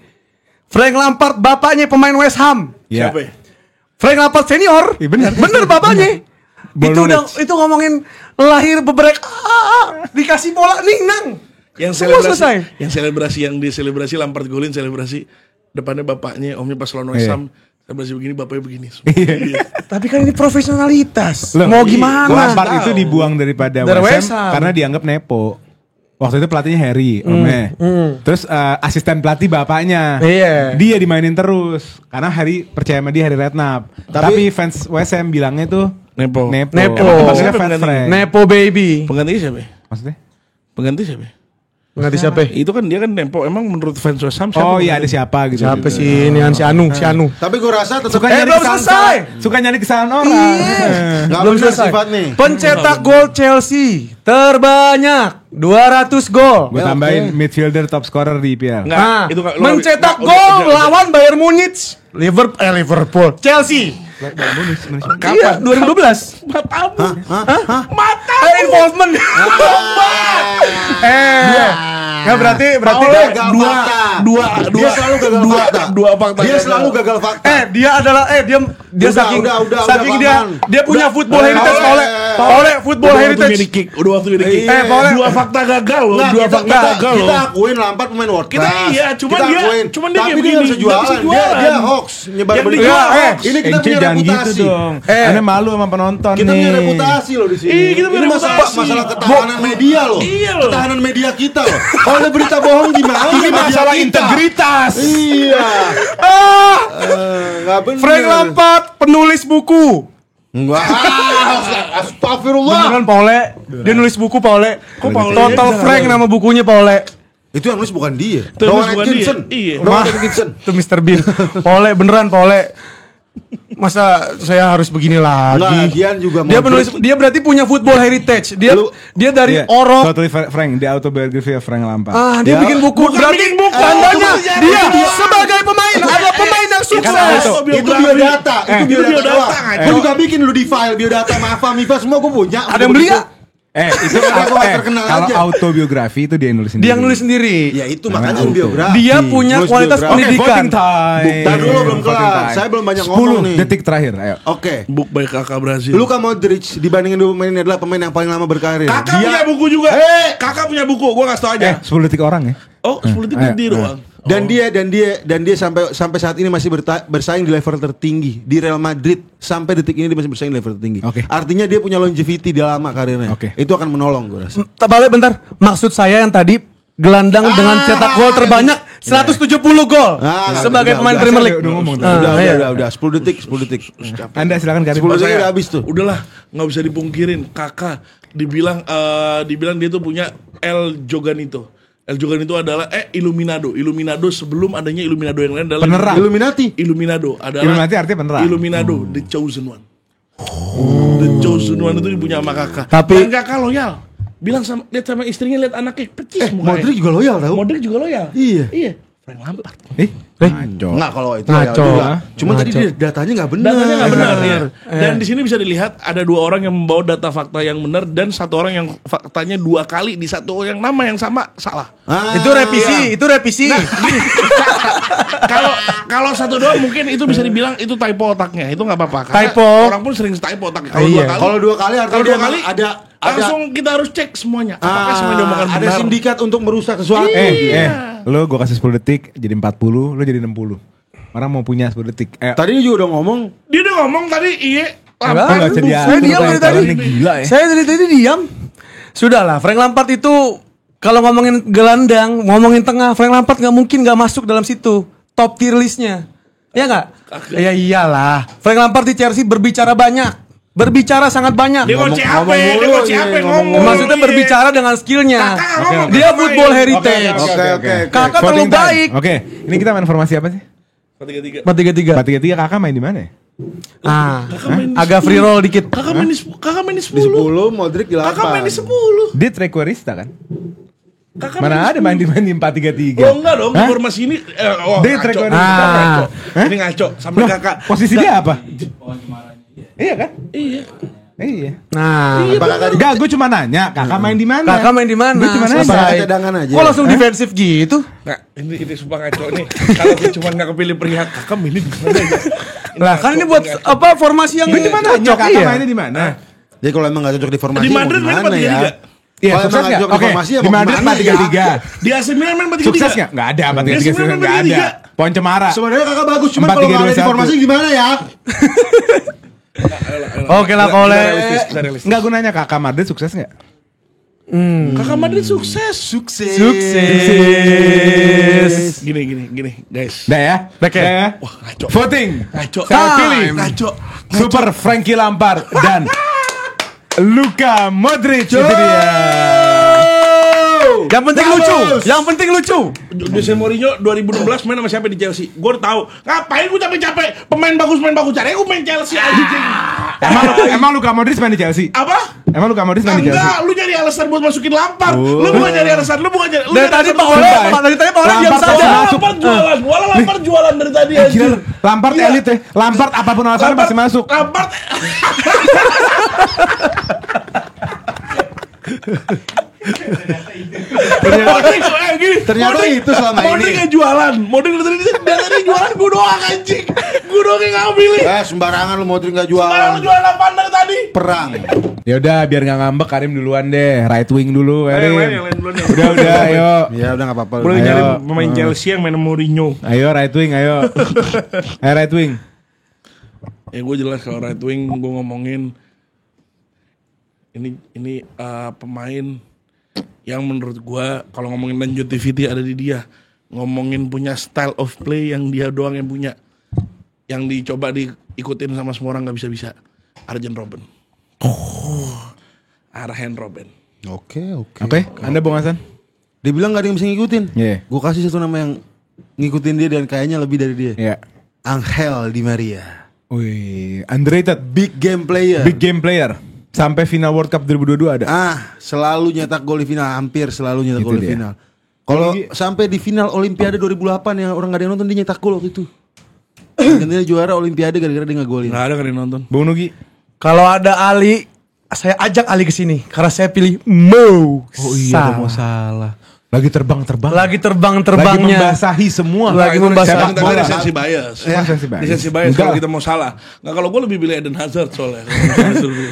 Frank Lampard bapaknya pemain West Ham. Siapa? Frank Lampard senior. Bener bapaknya. Itu ngomongin lahir beberek, dikasih bola ningnang. Yang selebrasi yang diselebrasi Lampard golin, selebrasi depannya bapaknya, omnya pas lawan West Ham. Selebrasi begini, bapaknya begini. Tapi kan ini profesionalitas. Mau gimana? Lampard itu dibuang daripada West Ham karena dianggap nepo. Waktu itu pelatihnya Harry, omnya. Terus asisten pelatih bapaknya. Dia dimainin terus karena Harry percaya sama dia, Harry Redknapp. Tapi fans West Ham bilangnya tuh Nepo. Nepo baby. Penggantinya siapa? Maksudnya? Pengganti siapa? Pengganti siapa? Itu kan dia kan Nepo. Emang menurut fans West Ham siapa? Oh iya, ada siapa gitu. Siapa sih ini? Si Anu. Tapi gue rasa tetap belum selesai. Suka nyari kesalahan orang. Belum selesai. Pencetak gol Chelsea terbanyak 200 gol. Gue tambahin midfielder top scorer di IPL. Mencetak gol lawan Bayern Munich. Liverpool. Chelsea. Kapan? 2012. Matamu. Mata involvement. Nggak berarti dua dia selalu gagal fakta. Dia selalu gagal fakta. Dia adalah dia saking dia punya football heritage oleh football heritage. Udah waktu ini kick. Dua fakta gagal loh. Kita akuin Lampard pemain World Class. Cuman dia tapi dia nggak bisa jualan. Dia hoax nyebar berita. Ini kita punya reputasi. Gitu dong. Aneh malu sama penonton kita punya reputasi loh di sini. Ini masalah ketahanan media loh. Ketahanan media kita loh. Kalau ada berita bohong gimana? Ini masalah integritas. Iya. Nggak benar. Frank Lampard penulis buku. Enggak. Astagfirullah. Beneran Paule. Dia nulis buku Paule. Total Frank nama bukunya Paule. Itu yang nulis bukan dia. Rowan Atkinson. Itu Mr. Bean. Paule beneran Paule. Masa saya harus begini lagi? Lagian juga dia berarti punya football heritage. Dia dari Orok. Totally Frank, di autobiography of Frank Lampard. Dia bikin buku. Berarti tandanya dia sebagai pemain ada pemain yang sukses. Itu biodata. Itu biodata. Gue juga bikin lu di file biodata Mafa Mifa semua gue punya. Ada yang beli ya? Itu terkenal kalau aja. Autobiografi itu dia nulis sendiri. Dia nulis sendiri. Ya itu makanya biografi. Dia punya kualitas pendidikan. Tadi dulu belum kelar. Saya belum banyak ngomong nih. 10 detik terakhir. Ayo. Oke. Book by Kakak Brazil. Luka Modric dibandingin dua pemain ini adalah pemain yang paling lama berkarir. Kakak punya buku juga. Kakak punya buku. Gua kasih tau aja. 10 detik orang ya. Oh, 10 detik dia doang. Dan dia sampai saat ini masih bersaing di level tertinggi di Real Madrid. Sampai detik ini dia masih bersaing di level tertinggi. Artinya dia punya longevity, dia lama karirnya. Itu akan menolong gue rasa. Balik bentar. Maksud saya yang tadi gelandang dengan cetak gol terbanyak 170 gol sebagai pemain Premier League. Udah ngomong. Udah 10 detik. Anda silakan Karim. 10 detik udah habis tuh. Udahlah, nggak bisa dipungkirin. Kakak dibilang dia tuh punya El Joganito. El Joganito adalah Illuminado. Illuminado sebelum adanya Illuminado yang lain adalah Penerang. Illuminado adalah Illuminati artinya penerang. Illuminado, the chosen one. The chosen one itu dipunya sama kakak. Tapi- Dan kakak loyal. Lihat sama istrinya, lihat anaknya, percis mukanya. Modric juga loyal tau. Modric juga loyal. Iya. Frank Lampard. Ngaco. Enggak kalau itu Ngaco. loyal juga. Cuma tadi dia datanya enggak benar. Datanya nggak benar ya. Dan di sini bisa dilihat ada 2 orang yang membawa data fakta yang benar dan 1 orang yang faktanya 2 kali di satu yang nama yang sama salah. Itu revisi. Kalau 1 doang mungkin itu bisa dibilang itu typo otaknya, itu nggak apa-apa. Karena Typo. Orang pun sering typo otaknya. Kalau Iya. 2 kali, Kalau 2 kali artinya Kalau 2 kali, ada langsung kita harus cek semuanya. Apakah semua yang diomongkan ada benar? sindikat untuk merusak sesuatu. Lo gue kasih 10 detik jadi 40, lo jadi 60. Orang mau punya 10 detik. Tadi dia juga udah ngomong. Dia udah ngomong tadi, iya. Kok nggak bisa Saya diatur, diam dari tadi. ini gila ya. Saya dari tadi diam. Sudahlah, Frank Lampard itu kalau ngomongin gelandang, ngomongin tengah, Frank Lampard nggak mungkin nggak masuk dalam situ top tier listnya. Ya nggak? Ya iyalah. Frank Lampard di Chelsea berbicara banyak, berbicara sangat banyak. Dia mau capek ngomong. Maksudnya berbicara dengan skillnya. Dia football heritage. Oke. Kakak terlalu Voting time. baik. Oke, ini kita main formasi apa sih? 4-3-3. 4-3-3. 4-3-3 kakak main di mana ya? Agak free roll dikit. Kakak main di 10. Di 10, Modric di 8. Kakak main di 10. Dia trequarista kan? Kakak Mana main ada main di 4-3-3? Oh enggak dong, formasi ini Dia ngaco. trequarista. Ngaco. Hah? Ini ngaco sampai Loh, kakak. posisi dia apa? Iya kan? Iya. Iya. Nah, Enggak, gue cuma nanya, kakak main di mana? kakak main di mana? Gue cuma nanya. Selesai. Cadangan aja. Kok langsung defensif gitu? Nah, ini sumpah ngaco nih. Kalau gue cuma nggak kepilih pria, kakak mainnya di mana aja? Lah kan ini buat apa formasi yang Gue cuma nanya, cocok, kakak iya. mainnya di mana? Jadi kalau emang gak cocok di formasi Di Madrid mau main gimana ya? 4-3-3. Iya, Kalau sukses emang nggak? nggak cocok Oke, formasi ya di mau Madrid gimana 4-3-3. Di AC Milan main 4-3-3. Sukses nggak? Nggak ada 4-3-3, Dia sebenarnya nggak ada. 4-3-3. Pohon cemara. Sebenarnya kakak bagus, cuma kalau nggak ada di 4-3-2-1. formasi gimana ya? Oke lah kalau Enggak, gue nanya kakak Madrid sukses nggak? Kakak Madrid sukses. sukses. Gini, guys. Udah ya? Oke. Udah ya? Wah, ngaco. Voting. Ngaco. Saya pilih Ngaco. Super Frankie Lampard dan Luka Modric. Itu dia. Yang penting lucu. Jose Mourinho 2016 main sama siapa di Chelsea? Gue udah tahu. Ngapain gue capek-capek? Pemain bagus. Caranya gue main Chelsea aja. Emang Luka Modric main di Chelsea? Apa? Emang Luka Modric main di Chelsea? Enggak, lu nyari alasan buat masukin Lampard. Lu bukan nyari alasan, lu bukan nyari. Dari tadi Pak Ola, dari tadi Pak Ola diam Lampard saja. masuk. Lampard jualan dari tadi aja. Gila, Lampard Iya. elit ya. Lampard apapun alasannya masih masuk. Lampard. Ternyata itu selama ini. Modric yang jualan. Modric dari tadi jualan gue doang anjing. Gue doang yang ngambil. Sembarangan lu Modric nggak Malah jualan. lu jualan apaan dari tadi? Perang. Ya udah biar nggak ngambek Karim duluan deh. Right wing dulu Karim. Yang lain dulu nih. Udah ayo. Ya udah nggak apa-apa. Boleh Ayo. nyari pemain Chelsea yang main Mourinho. Ayo right wing ayo. Ayo right wing. Ya gue jelas kalau right wing gue ngomongin ini pemain yang menurut gue kalau ngomongin longevity ada di dia, ngomongin punya style of play yang dia doang yang punya, yang dicoba diikutin sama semua orang nggak bisa. Arjen Robben. Arjen Robben. Oke. Oke, Anda Bung Hasan? Dia bilang gak ada yang bisa ngikutin. Iya. Gue kasih satu nama yang ngikutin dia dan kayaknya lebih dari dia. Iya. Angel Di Maria. Wih, underrated. Big game player. Big game player. Sampai final World Cup 2022 ada. Selalu nyetak gol di final, hampir selalu nyetak Itu gol di dia. final. Kalau sampai di final Olimpiade 2008 yang orang gak ada yang nonton dia nyetak gol waktu itu. Dan dia juara Olimpiade gara-gara dia ngegolin. Nggak ada kan yang nonton. Bung Nugi. Kalau ada Ali, saya ajak Ali ke sini karena saya pilih Mo. Salah. Lagi terbang-terbang. Lagi Lagi terbang-terbangnya. membasahi semua. Lagi membasahi sepak bola. Resensi bias. Ya, resensi bias. Resensi bias Enggak kalau lah. kita mau salah. Nggak, kalau gue lebih pilih Eden Hazard soalnya.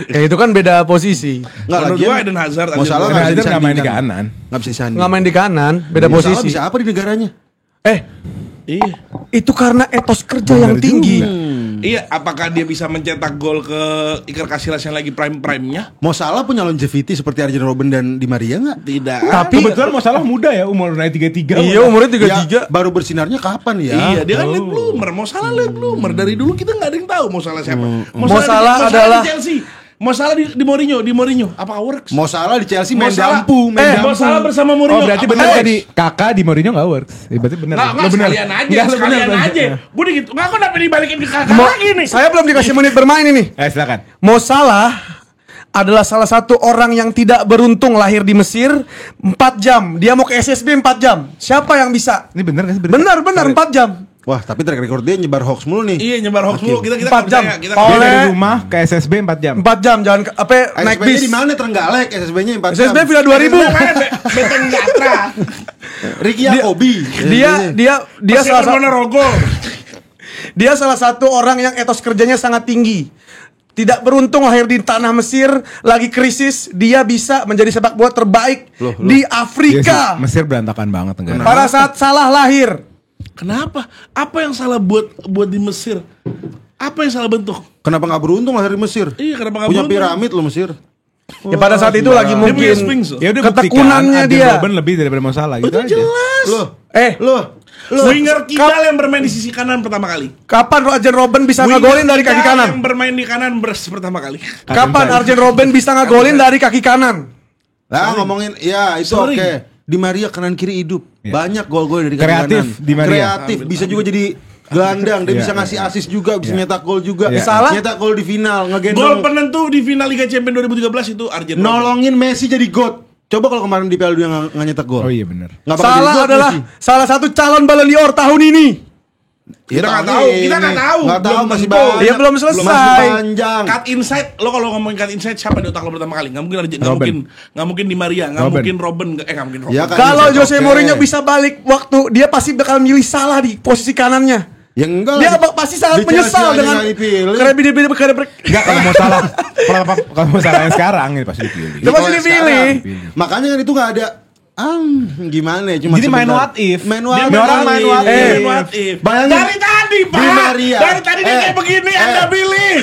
Ya itu kan beda posisi. Nggak, Menurut lagian gue Eden Hazard. mau salah Eden nggak bisa Hazard nggak main di disandingkan. kanan. Nggak bisa disanding. Nggak main di kanan, beda Mau salah posisi. bisa apa di negaranya? Iya. Itu karena etos kerja yang tinggi. Iya, apakah dia bisa mencetak gol ke Iker Casillas yang lagi prime-nya? Mau Salah punya longevity seperti Arjen Robben dan Di Maria nggak? Tidak. Tapi kebetulan mau salah muda ya, umur naik 33. Iya, umurnya 33. Ya, baru bersinarnya kapan ya? Iya, dia kan late bloomer. Mau Salah late bloomer. Dari dulu kita nggak ada yang tahu mau Salah siapa. Mo Salah adalah di Chelsea. Mau Salah di Mourinho, apakah works? Mau Salah di Chelsea Mau main Salah- dampu, main Mau dampu. Salah bersama Mourinho. Oh berarti apakah benar works? tadi kakak di Mourinho nggak works. Berarti benar. Nggak, sekalian aja, Nggak, lu sekalian bener. aja. Gue gitu. Nggak, kenapa dibalikin ke kakak Mo- lagi nih? saya belum dikasih menit bermain ini. Silakan. Mo Salah adalah salah satu orang yang tidak beruntung lahir di Mesir 4 jam. Dia mau ke SSB 4 jam. Siapa yang bisa? Ini benar kan? Benar 4 jam. Wah, tapi track record dia nyebar hoax mulu nih. Iya, nyebar hoax mulu. Kita 4 jam. Kita Paul- Dia Oleh- dari rumah ke SSB 4 jam. 4 jam jangan naik SSB-nya bis. di mana? Trenggalek, SSB-nya 4 jam. SSB Villa 2000. Beteng Gatra. Ricky Yakobi. Dia salah satu orang yang etos kerjanya sangat tinggi. Tidak beruntung lahir di tanah Mesir, lagi krisis, dia bisa menjadi sepak bola terbaik di Iya Afrika. sih, Mesir berantakan banget negara. Pada saat Salah lahir. Kenapa? Apa yang salah buat di Mesir? Apa yang salah bentuk? Kenapa nggak beruntung lahir di Mesir? Iya, kenapa nggak Punya beruntung? piramid loh Mesir. Ya pada saat itu lagi Dia punya mungkin Sphinx loh. Ya udah ketekunannya buktikan, dia. Arjen Robben lebih daripada Mo Salah gitu Itu aja. jelas. Loh, Winger kidal yang bermain di sisi kanan pertama kali. Kapan Arjen Robben bisa ngegolin dari kaki Winger kidal kanan? yang bermain di kanan pertama kali. Kapan Arjen Robben bisa ngegolin dari kaki kanan? Lah ngomongin ya itu Sering. oke. Di Maria kanan kiri hidup. Iya. Banyak gol-gol dari kaki Kreatif kanan. Di Maria. Kreatif, bisa juga jadi gelandang, dia Iya, bisa ngasih asis juga, bisa nyetak gol juga. Iya. Salah. Nyetak gol di final, Gol ngegendong, penentu di final Liga Champions 2013 itu Arjen Robben. nolongin Messi jadi GOAT. Coba kalau kemarin di Piala Dunia nggak nyetak gol. Oh iya benar. Nggak bakal jadi Salah GOAT adalah Messi. salah satu calon Ballon d'Or tahun ini. Ya, Kita nggak tahun tahu, ini. kita nggak tahu. Nggak tahu, Belum masih tentu. banyak. Dia belum selesai. Masih panjang. Cut inside, lo kalau ngomongin cut inside siapa di otak lo pertama kali? Nggak mungkin Robben. nggak mungkin Di Maria, nggak Robben. mungkin Robben, nggak mungkin Robben. Ya kan, Kalau inside Jose oke. Mourinho bisa balik waktu, dia pasti bakal milih Salah di posisi kanannya. Ya enggak Dia lah. pasti sangat Di Chelsea menyesal aja dengan nggak dipilih. Enggak kalau Mo Salah. Kalau Mo Salah yang sekarang ini pasti dipilih. Dia pasti Kalau dipilih. sekarang, makanya kan itu nggak ada gimana ya, cuma Jadi main sebentar. what if. Main Dia what main orang main what if. What if? Bayangin. Dari tadi, Pak. Di Maria. Dari tadi dia kayak begini Anda pilih.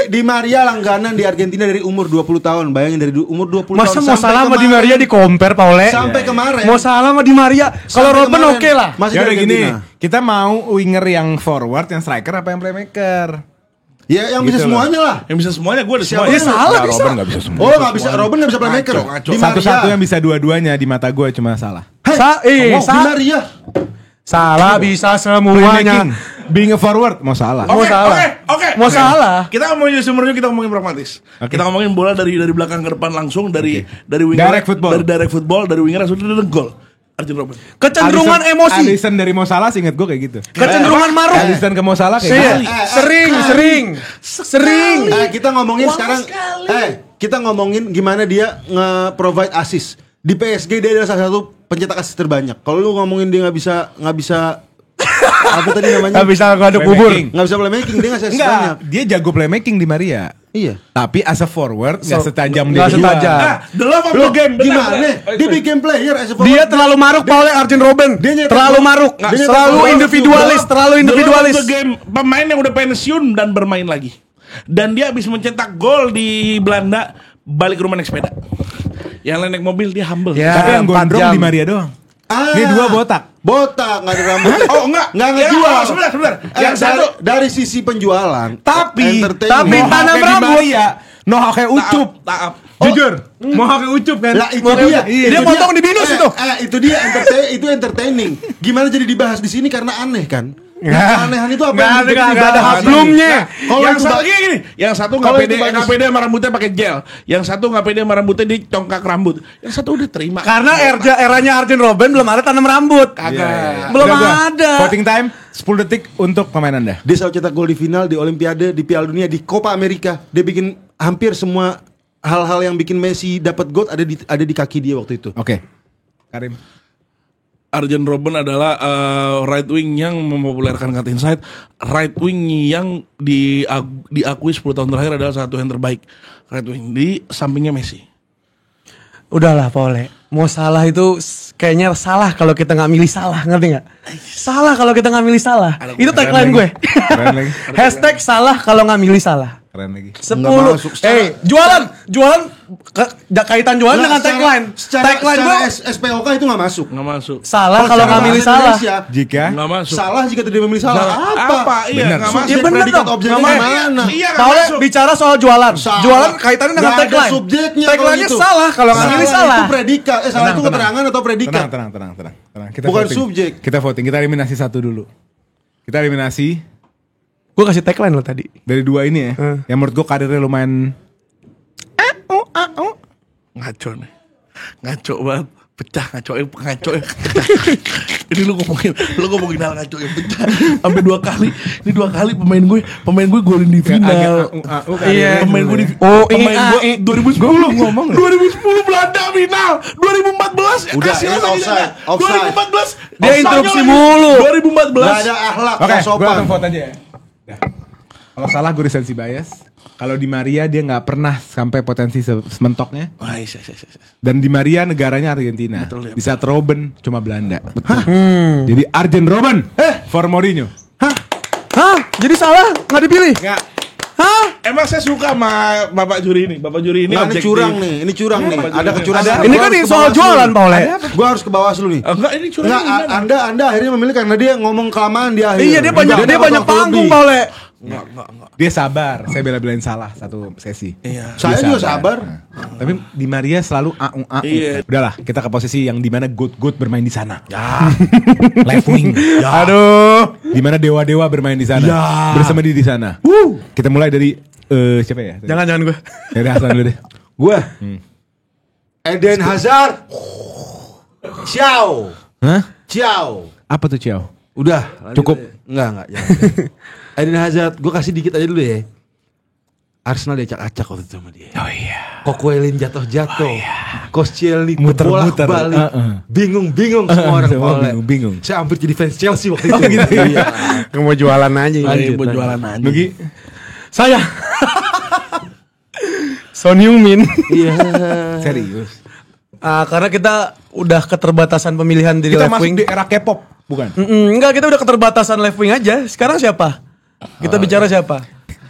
Di Maria langganan di Argentina dari umur 20 tahun. Bayangin dari umur 20 Masa tahun mau Salah sama Di Maria di compare, Paule? Sampai kemarin. Mau Salah sama Di Maria. Kalau Sampai Robben kemarin. oke lah. Masih Ya di udah gini, Argentina. kita mau winger yang forward, yang striker apa yang playmaker? Ya yang bisa Gitu loh. semuanya lah. Yang bisa semuanya gue ada Siapa semua. Dia salah Nah, bisa. Robben nggak bisa semua. Oh nggak bisa, Robben nggak bisa playmaker. Ngaco. Di Satu-satu Maria. yang bisa dua-duanya di mata gue cuma Salah. Di Maria. Salah bisa Playmaking, semuanya. being a forward, Mo Salah. Mau Salah. Oke. Mau Salah. Kita ngomongin Jose Mourinho, kita ngomongin pragmatis. Oke. Kita ngomongin bola dari belakang ke depan langsung dari winger Direct football. dari direct football dari winger langsung ke gol. Arjen Robben. Kecenderungan emosi. Alisson dari Mo Salah seinget gue kayak gitu. Kecenderungan maruk. Alisson ke Mo Salah kayak Iya. gitu. Sering. Kita ngomongin Wah, sekarang. sekali. Kita ngomongin gimana dia nge-provide assist. Di PSG dia adalah salah satu pencetak assist terbanyak. Kalau lu ngomongin dia nggak bisa apa tadi namanya? Gak bisa ngaduk bubur. Playmaking. Nggak bisa playmaking, dia ngasih assist Enggak, banyak. dia jago playmaking di Maria. Iya. Tapi as a forward nggak So, setajam nggak dia berdua. setajam. Nah, the love of Lo the game. Bentar, gimana? bentar. Dia big game player as a forward. Dia terlalu maruk Paul Arjen Robben. Dia nyetak Terlalu gol. maruk. Nggak, dia Terlalu nyetak gol. individualis, terlalu individualis. The love of the game, pemain yang udah pensiun dan bermain lagi. Dan dia habis mencetak gol di Belanda, balik ke rumah naik sepeda. Yang lain naik mobil dia humble. Ya. Tapi yang 4 gondrong jam. di Maria doang. Ini dua botak. Botak, nggak ada rambut. Oh enggak. Nggak Ya, ngejual. oh, sebentar. Yang Dari- satu dari sisi penjualan. Tapi entertainment. mau tanam kayak di rambut. Maria, no kayak ucup. Taap. Jujur, mau kayak ucup kan? Lah itu Mau dia. dia Itu potong di binus itu. Itu dia itu entertaining. Gimana jadi dibahas di sini karena aneh kan? Ya. Keanehan itu apa? Nggak yang ada- jadi nggak ada dibahas? hablumnya. Kalau yang itu satu ba- gini, yang satu nggak Kalau pede, itu bagus. nggak pede sama rambutnya pakai gel. Yang satu nggak pede sama rambutnya di congkak rambut. Yang satu udah terima. Karena eranya Arjen Robben belum ada tanam rambut. Kagak. Belum Udah gua. ada. Voting time 10 detik untuk pemain Anda. Dia selalu cetak gol di final, di Olimpiade, di Piala Dunia, di Copa America. Dia bikin hampir semua hal-hal yang bikin Messi dapat GOAT ada di kaki dia waktu itu. Oke. Karim. Arjen Robben adalah right wing yang mempopulerkan cut inside, right wing yang diakui 10 tahun terakhir adalah satu yang terbaik right wing di sampingnya Messi. Udahlah Paul. Mo Salah itu kayaknya salah kalau kita nggak milih Salah, ngerti nggak? Salah kalau kita nggak milih Salah. Itu tagline gue. Keren lagi. Hashtag salah kalau nggak milih Salah. Keren lagi. 10. masuk. Jualan kaitan jualan dengan tagline. Tagline gue SPOK itu nggak masuk. Nggak masuk. salah kalau nggak milih Salah. Jika Nggak masuk. Salah jika tidak memilih salah. Apa? Iya, Bener. nggak masuk. Ya bener Predikat dong. objeknya Nggak mana? Iya, nggak Paul masuk. bicara soal jualan. Salah. Jualan kaitannya dengan Nggak ada tagline. subjeknya Tagline-nya kalau gitu. salah kalau nggak milih Salah. Itu predikat. Salah itu Tenang, keterangan atau predikat? tenang. Kita Bukan voting. subjek. Kita voting. Kita eliminasi satu dulu. Kita eliminasi Gue kasih tagline lo tadi. dari 2 ini ya. Yang menurut gue karirnya lumayan Ngaco nih. Ngaco banget. Pecah ngaco pecah. Ini lu ngomongin hal ngaco yang pecah. Sampai 2 kali. Ini 2 kali pemain gue golin di final. Iya. Pemain gue di pemain gue 2010 ngomong 2010 Belanda final. 2014 Udah, kasih ini lagi offside. dana. 2014 Dia interupsi mulu. 2014 Gak ada akhlak, Oke, gak gue sopan. langsung vote aja ya. Kalau salah gue resensi bias. Kalau di Maria dia nggak pernah sampai potensi sementoknya. Wah, iya. Dan di Maria negaranya Argentina. Betul, ya. Di saat Robben cuma Belanda. Jadi Arjen Robben for Mourinho. Hah? Jadi salah? Nggak dipilih? Nggak. Hah? Emang saya suka sama Bapak juri ini. Bapak juri ini Nah, ini objektif. curang nih, ini curang nih. Ada kecurangan. Ini kan soal jualan, Paul. Gue harus ke Bawaslu nih. Enggak, ini curang. Enggak, Anda akhirnya memilih karena dia ngomong kelamaan di akhir. Iya, dia banyak panggung, Paul. Enggak. Dia sabar. Saya bela-belain salah satu sesi. Iya. Saya Dia juga sabar. Tapi di Maria selalu au. Iya. Udahlah, kita ke posisi yang dimana good bermain di sana. Ya. Left wing. Ya. Aduh. Dimana dewa-dewa bermain di sana. Ya. Bersama di sana. Kita mulai dari siapa ya? Jangan gue. Dari Hasan dulu deh. Gue. Eden Hazard. Ciao. Hah? Ciao. Apa tuh Ciao? Udah. Cukup. Enggak. Jangan. Eden Hazard. Gue kasih dikit aja dulu ya. Arsenal diacak-acak waktu itu sama dia. Oh iya. Kokoelin jatuh-jatuh. Koscielny Muter-muter. bolak-balik. Bingung-bingung semua orang. Semua Paul. bingung. Saya hampir jadi fans Chelsea waktu itu. gitu. Iya. Mau jualan aja. Ayo buat jualan aja. Nugi. Saya. Son Heung-min. Iya. Serius. Karena kita udah keterbatasan pemilihan di Kita left masuk wing. di era K-pop, bukan? Enggak, kita udah keterbatasan left wing aja. Sekarang siapa? Kita bicara siapa?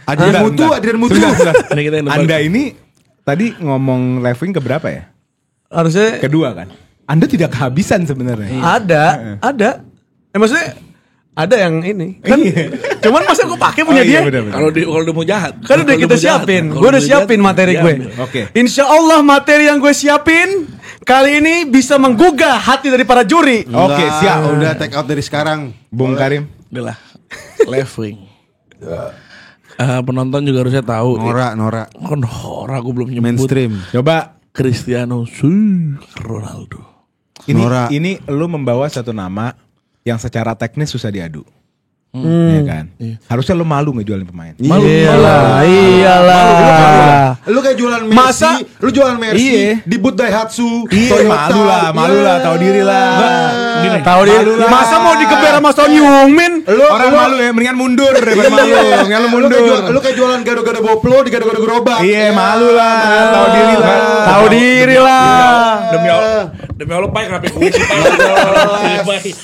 Adrian Mutu. Sebentar. Ini kita yang depan. Anda ini tadi ngomong left wing ke berapa ya? Harusnya Kedua kan? Anda tidak kehabisan sebenarnya. ada. Maksudnya ada yang ini. Kan cuman masa gue pakai punya dia? benar. Kalau dia mau jahat. Kan udah kita siapin. Gue udah siapin materi gue. Oke. Insya Allah materi yang gue siapin kali ini bisa menggugah hati dari para juri. Oke, siap. Udah take out dari sekarang. Bung Karim. Udah lah. Left wing. Penonton juga harusnya tahu. Nora. Oh, Nora, aku belum nyebut. Mainstream. Coba Cristiano Ronaldo. Nora. ini lu membawa satu nama yang secara teknis susah diadu. Iya kan? Harusnya lu malu ngejualin pemain. Iyalah. Lu kayak jualan Mercy, Masa? lu jualan Mercy Iya. di Bud Daihatsu, Iya, Toyota. malu lah, tahu diri lah. Gini, Tahu dia. Masa mau dikeber sama Son Heung-min? Orang malu ya, mendingan mundur daripada malu. Mendingan lu mundur. Lu kayak jualan gado-gado boplo di gado-gado gerobak. Iya, malu lah, tahu diri lah. Tahu diri lah. Demi Allah, Pak, kenapa gue sih, Pak?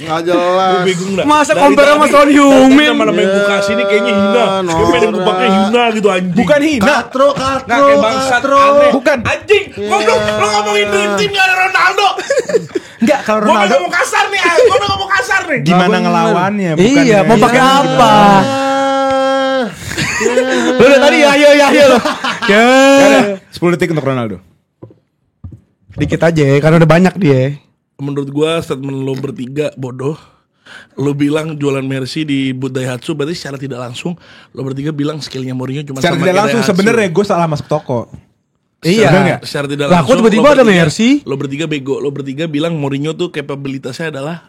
Nggak jelas. Gue bingung dah. Masa Dari compare sama tadi, Son Heung-min? Sama namanya Bukasi ini kayaknya hina. Kayak pengen gebaknya hina gitu anjing. Bukan hina. Katro. Nggak kayak bangsat aneh. Bukan. Anjing, goblok, lo ngomongin Dream Team gak ada Ronaldo. Enggak, kalau Gue Ronaldo ngomong kasar nih, gue ngomong kasar nih. gimana ngelawannya? Bukan Iya, mau pakai apa? Lu udah tadi ya lo. Ya. Ada 10 detik untuk Ronaldo. Dikit aja karena udah banyak dia. Menurut gue statement lo bertiga bodoh. Lo bilang jualan Mercy di Bud Daihatsu, berarti secara tidak langsung lo bertiga bilang skillnya Mourinho cuma Secara sama tidak kayak langsung Daihatsu. sebenarnya gue salah masuk toko. Iya. Bener nggak? Secara tidak Lah, langsung kok tiba-tiba lo ada bertiga- Mercy? Lo bertiga bego. Lo bertiga bilang Mourinho tuh kapabilitasnya adalah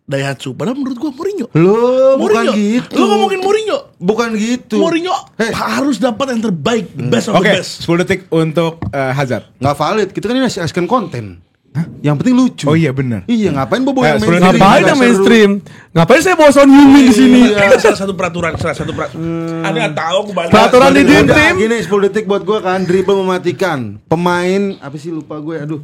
Daihatsu. Padahal menurut gue Mourinho. Lu bukan Mourinho. gitu. Lo ngomongin Mourinho. Bukan gitu. Mourinho harus dapat yang terbaik, the best of Oke, the best. 10 detik untuk Hazard. Nggak valid. Kita kan ini ngasihkan konten. Yang penting lucu. Oh iya benar. Iya, ngapain bawa yang sebelum mainstream? Ngapain yang mainstream? Ngapain saya bawa Son Heung-min di sini? Salah satu peraturan. Anda nggak tahu aku balik. Peraturan di Dream Udah, Team. gini 10 detik buat gue kan. Dribble mematikan. Pemain apa sih lupa gue. Aduh.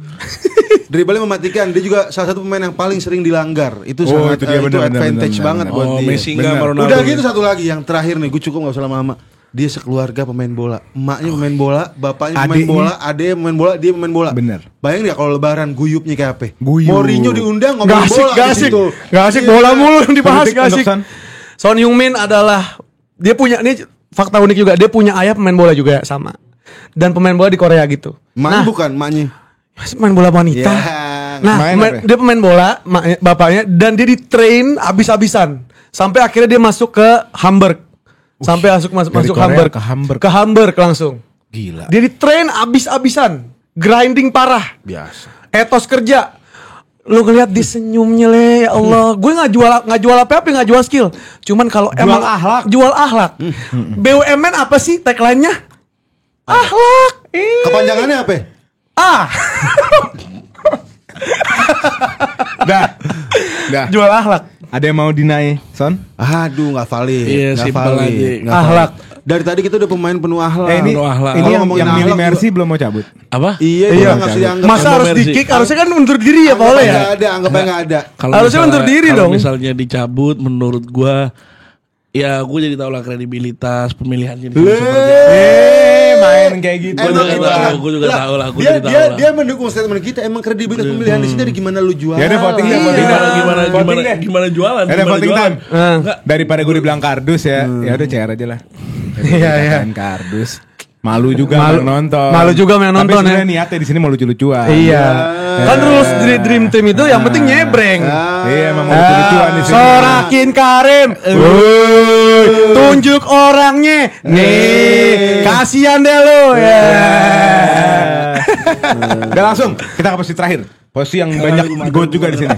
Dribble mematikan. Dia juga salah satu pemain yang paling sering dilanggar. Itu sangat itu dia, itu benar, advantage benar, banget benar. buat dia. Messi nggak Benar. Ronaldo. Udah gitu satu lagi yang terakhir nih. Gue cukup nggak usah lama-lama. Dia sekeluarga pemain bola. Emaknya pemain bola, bapaknya pemain Adiknya. bola, adeknya pemain bola, dia pemain bola. Bener. Bayangin ya kalau lebaran guyupnya kayak apa? Guyup. Mourinho diundang ngomong Gak asik, bola gak di asik. situ. Gak asik, Iya. bola mulu yang dibahas, Politik gak untuk asik. Son. Son Heung-min adalah, dia punya, ini fakta unik juga, dia punya ayah pemain bola juga sama. Dan pemain bola di Korea gitu. Maknya bukan, maknya. Pemain bola wanita. Ya, Nah, main apa ya? dia pemain bola, bapaknya, dan dia di-train abis-abisan. Sampai akhirnya dia masuk ke Hamburg. Sampai masuk dari Korea Hamburg. ke Hamburg. Ke Hamburg langsung. Gila. Dia di-train abis-abisan. Grinding parah. biasa. Etos kerja. Lu ngeliat di senyumnya le, ya Allah. Gue nggak jual apa-apa, nggak jual skill. Cuman kalau emang akhlak. jual akhlak. BUMN apa sih tagline-nya? Akhlak. Kepanjangannya apa? Ah, Dah. jual akhlak. Ada yang mau deny, Son? Aduh, nggak valid. Iya, Nggak simpel valid. aja. Nggak Akhlak. valid. Dari tadi kita udah pemain penuh akhlak. ini penuh akhlak. ini Kalau yang ngomongin Millie akhlak Mercy belum mau cabut. Apa? Iya, Iya. dia nggak bisa dianggap. Masa harus Mercy. di-kick? Harusnya kan undur diri ya, Pak Ole ya? Nggak ada, anggapnya nggak ada. Harusnya undur diri kalau dong. misalnya dicabut, menurut gua, ya gue jadi tahu lah kredibilitas pemilihannya di Main kayak gitu. Gua juga itu tahu, kan. gua juga Lah, tahu lah, gua Dia jadi tahu dia lah. dia mendukung statement kita. Emang kredibilitas pemilihan di sini dari gimana lu jual. Ya udah voting deh, voting Gimana deh. gimana Voting gimana deh. gimana jualan? Ada Gimana voting jualan? time. Enggak. Daripada gue dibilang kardus ya, ya udah CR aja lah. Iya, iya. Kardus. Malu juga Malu- yang nonton. malu juga yang nonton, Tapi sebenarnya ya. niatnya di sini mau lucu-lucuan. Iya. Kan rules di Dream Team itu yang penting nyebreng. Iya, emang mau lucu-lucuan di sini. Sorakin Karim. Wuih, tunjuk orangnya. Nih, kasihan deh lu ya. Udah langsung kita ke posisi terakhir. Posisi yang banyak goat juga di sini.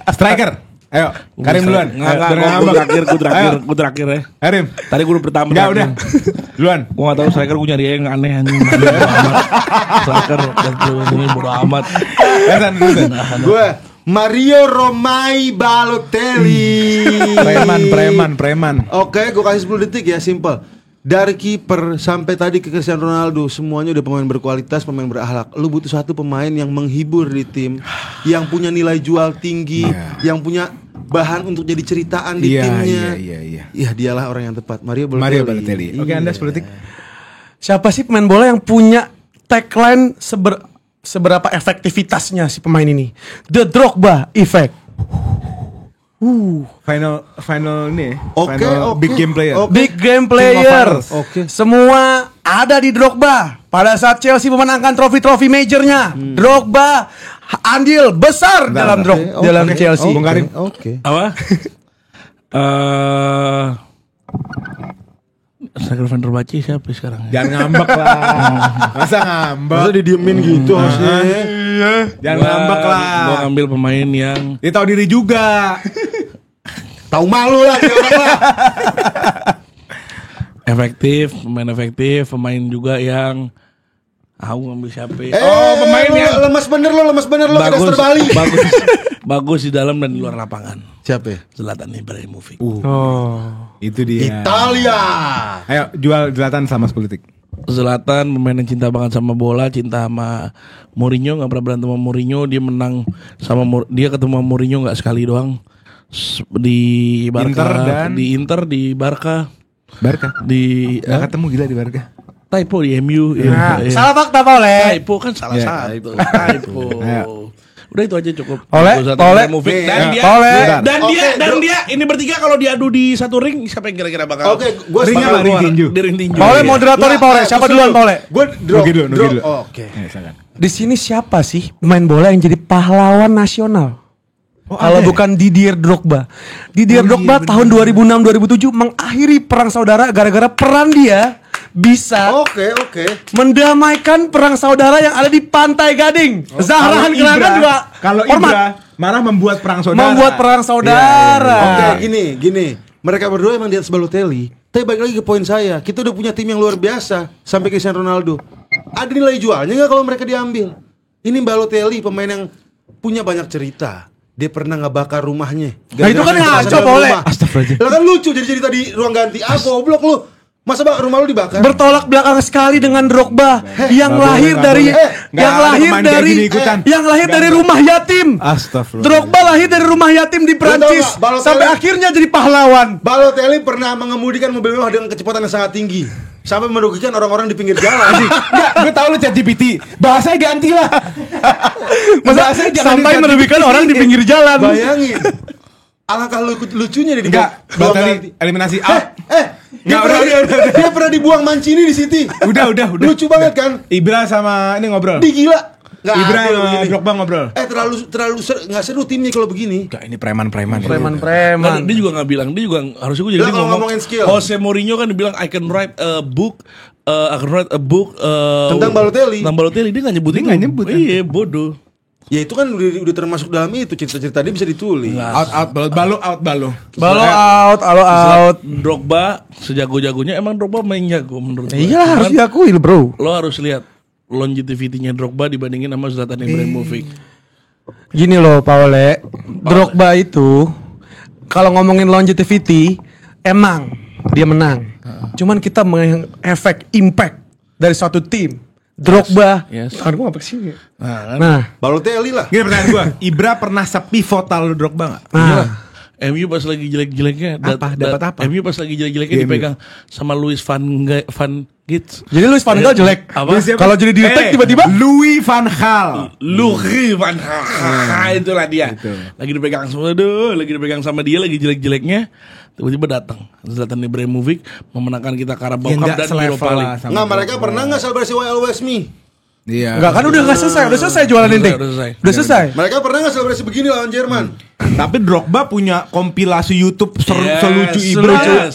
Striker. Ayo, Karim duluan. Enggak, Ayo, gue terakhir, Ayo, gue terakhir ya. Karim. Tadi gue udah pertama. Enggak udah. Duluan. Gue gak tau striker, gue nyari yang aneh anjing. Bodo amat. Striker dan ini bodo amat. Hasan, duluan. Gue Mario Romai Balotelli. Preman. Oke, gue kasih 10 detik ya, simple. Dari kiper sampai tadi ke Cristiano Ronaldo, semuanya udah pemain berkualitas, pemain berakhlak. Lu butuh satu pemain yang menghibur di tim, yang punya nilai jual tinggi, yang punya bahan untuk jadi ceritaan di timnya. Iya. Iya, dialah orang yang tepat, Mario Balotelli. Oke, Iya. Anda 10 detik. Siapa sih pemain bola yang punya tagline seberapa efektivitasnya si pemain ini? The Drogba Effect. Final ini. Oke, final oke. big game player. Oke. Big game King player. of Finals. Oke. Semua ada di Drogba. Pada saat Chelsea memenangkan trofi-trofi majornya, Drogba andil besar dalam dalam Chelsea. Bung Karim. Oke. Apa? Striker Van der Baci siapa sekarang? Jangan ngambek lah. Masa ngambek? Masa didiemin gitu harusnya? Jangan ngambek lah. Gue ngambil pemain yang Dia tahu diri juga. Tahu malu lah dia orang lah. efektif, pemain juga yang aku ngambil siapa? Pemain yang lemas bener lo kita terbalik. bagus di dalam dan di luar lapangan. Siapa ya? Zlatan Ibrahimovic. Itu dia. Italia. Ayo jual Zlatan sama 10 detik. Zlatan pemain yang cinta banget sama bola, cinta sama Mourinho, nggak pernah berantem sama Mourinho. Dia menang sama dia ketemu sama Mourinho nggak sekali doang di Barca, di Barca, di Gak ketemu gila di Barca. typo di MU. Nah, Iya. salah fakta Pak Ole. Typo kan salah Iya. satu. Typo. Udah itu aja cukup. Oleh, Zlatan oleh. Ibrahimovic. Iya. Dan dia Oleh. dan dia ini bertiga kalau diadu di satu ring siapa yang kira-kira bakal Oke, gue Ringnya sepakat. ring tinju. Di ring tinju. Pak Ole Iya. moderator nih Pak Ole. Siapa duluan Pak Ole? Gue Nugi dulu. Oke. Di sini siapa sih pemain bola yang jadi pahlawan nasional? Kalau bukan Didier Drogba. Didier Drogba tahun 2006-2007 mengakhiri perang saudara gara-gara peran dia bisa Oke. mendamaikan perang saudara yang ada di Pantai Gading. Zahra Gerangan juga Kalau hormat. Ibra malah membuat perang saudara. Membuat perang saudara. Oke, gini. Mereka berdua emang di atas Balotelli. Tapi balik lagi ke poin saya. Kita udah punya tim yang luar biasa sampai Cristiano Ronaldo. Ada nilai jualnya nggak kalau mereka diambil? Ini Balotelli pemain yang punya banyak cerita. Dia pernah ngebakar rumahnya. Nah itu kan ngaco boleh. Astagfirullah. Lah kan lucu jadi cerita di ruang ganti. Goblok lu. Masa rumah lu dibakar? Bertolak belakang sekali dengan Drogba yang lahir dari rumah yatim. Astagfirullah. Drogba lahir dari rumah yatim di Prancis sampai akhirnya jadi pahlawan. Balotelli pernah mengemudikan mobil mewah dengan kecepatan yang sangat tinggi sampai merugikan orang-orang di pinggir jalan. Enggak, gue tahu lu ChatGPT. Bahasanya ganti lah. Masa sampai merugikan orang di pinggir jalan. Bayangin. Alangkah lucunya dia Enggak, Balotelli eliminasi out. Dia pernah dibuang Mancini di City. Udah. Lucu banget kan? Ibra sama ini ngobrol. Gila. Ibra sama Drogba ngobrol. Terlalu nggak seru timnya kalau begini. Enggak, ini preman. Nah, dia juga nggak bilang, dia juga harusnya gue jadi ngomongin skill. Jose Mourinho kan dibilang I can write a book tentang Balotelli. Dia nggak nyebut itu. Iya, bodoh. Ya itu kan udah termasuk dalam itu cerita-cerita dia bisa ditulis. Out balo. Out. Drogba sejago-jagonya emang Drogba main jago menurut gue. Iya harus diakui bro. Lo harus lihat longevity-nya Drogba dibandingin sama Zlatan Ibrahimovic. Gini loh Paule, Drogba itu kalau ngomongin longevity emang dia menang. Cuman kita efek impact dari suatu tim. Drogba, kan gue ngapa kesini? Nah, Balotelli lah. Gini pertanyaan gue, Ibra pernah sepivotal Drogba nggak? MU pas lagi jelek-jeleknya dapat apa? MU pas lagi jelek-jeleknya dipegang sama Louis van Gaal. Jadi Louis van Gaal jelek. Apa? Kalau jadi dirtek tiba-tiba Louis van Gaal. Itulah dia. Lagi dipegang sama dia lagi jelek-jeleknya. Tiba-tiba datang Zlatan Ibrahimovic memenangkan kita Carabao Cup dan Europa League. Nggak, mereka pernah nggak selebrasi Why Always Me? Iya. Enggak kan udah selesai jualan inti. Udah selesai. Mereka pernah nggak selebrasi begini lawan Jerman? Tapi Drogba punya kompilasi YouTube selucu Ibra.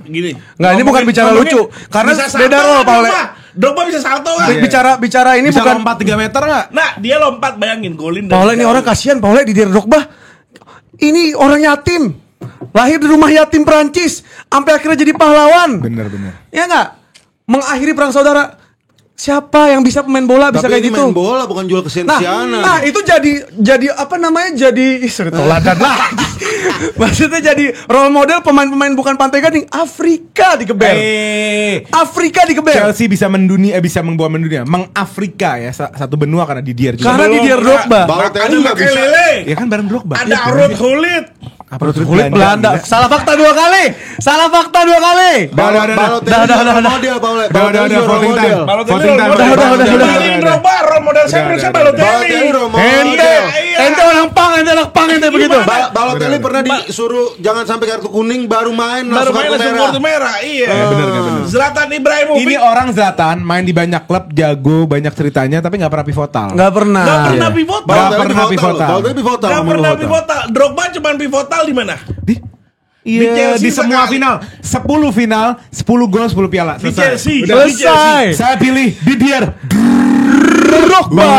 Gini. Nggak, ini bukan bicara lucu. Karena beda loh Paule. Drogba bisa salto kan? Bicara ini bisa bukan lompat 3 meter nggak? Nah, dia lompat bayangin golin. Paule ini orang kasihan Paule di Drogba. Ini orang yatim. Lahir di rumah yatim Prancis sampai akhirnya jadi pahlawan. Bener. Ya nggak? Mengakhiri perang saudara. Siapa yang bisa pemain bola bisa kayak gitu? Main bola bukan jual kesensianan. Nah itu jadi apa namanya? Jadi toladan lah. Maksudnya jadi role model pemain-pemain bukan Pantai Gading, Afrika dikeber. Afrika dikeber. Chelsea bisa membawa mendunia, mengafrika ya satu benua karena Didier juga. Karena Didier Drogba. Balotelli nggak bisa. Ya kan bareng Drogba. Ada Ruud Gullit. Kulit Belanda. Salah fakta 2 kali. Balotelli model Paule. Udah voting time. Drogba role model saya menurut saya Balotelli. Ente orang pang ente begitu. Balotelli pernah disuruh jangan sampai kartu kuning baru main langsung kartu merah. Iya. Bener. Zlatan Ibrahimovic. Ini orang Zlatan main di banyak klub, jago, banyak ceritanya, tapi nggak pernah pivotal. Nggak pernah pivotal. Drogba cuma pivotal di mana? Di semua final. 10 final, 10 gol, 10 piala. Di Chelsea. Selesai. Saya pilih Didier Drogba.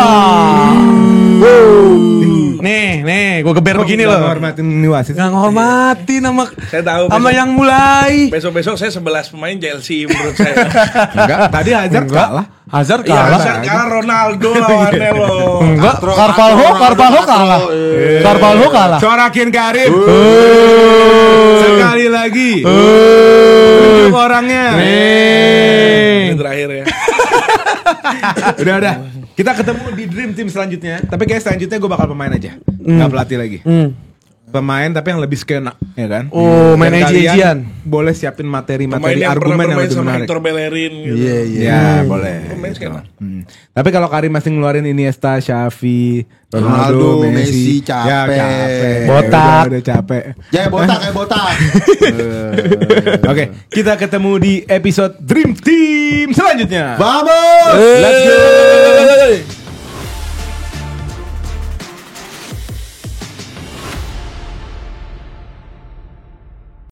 Nih, gue geber begini loh. Ngormatin ini wasit. Nggak ngormatin Saya tahu sama yang mulai. Besok saya 11 pemain Chelsea menurut saya. Enggak, tadi Hazard kalah. Hazard Iya, kalah. Hazard kalah Ronaldo lawannya loh. Enggak, Carvalho kalah. Carvalho kalah. Corakin Karim. Sekali lagi. Tunjuk orangnya. Ini terakhir ya. Udah. Kita ketemu di Dream Team selanjutnya. Tapi kayak selanjutnya gue bakal pemain aja. Gak pelatih lagi. Pemain tapi yang lebih skena, ya kan? Oh, main Dan kalian aji-ajian. Boleh siapin materi Pemain yang argumen yang lebih sama menarik. Hector Bellerin gitu. Iya, boleh. Pemain skena. Tapi kalau Karim masih ngeluarin Iniesta, Xavi, Ronaldo, Messi, capek. Botak. Udah capek. Ya botak. Oke, kita ketemu di episode Dream Team selanjutnya. Vamos. Let's go.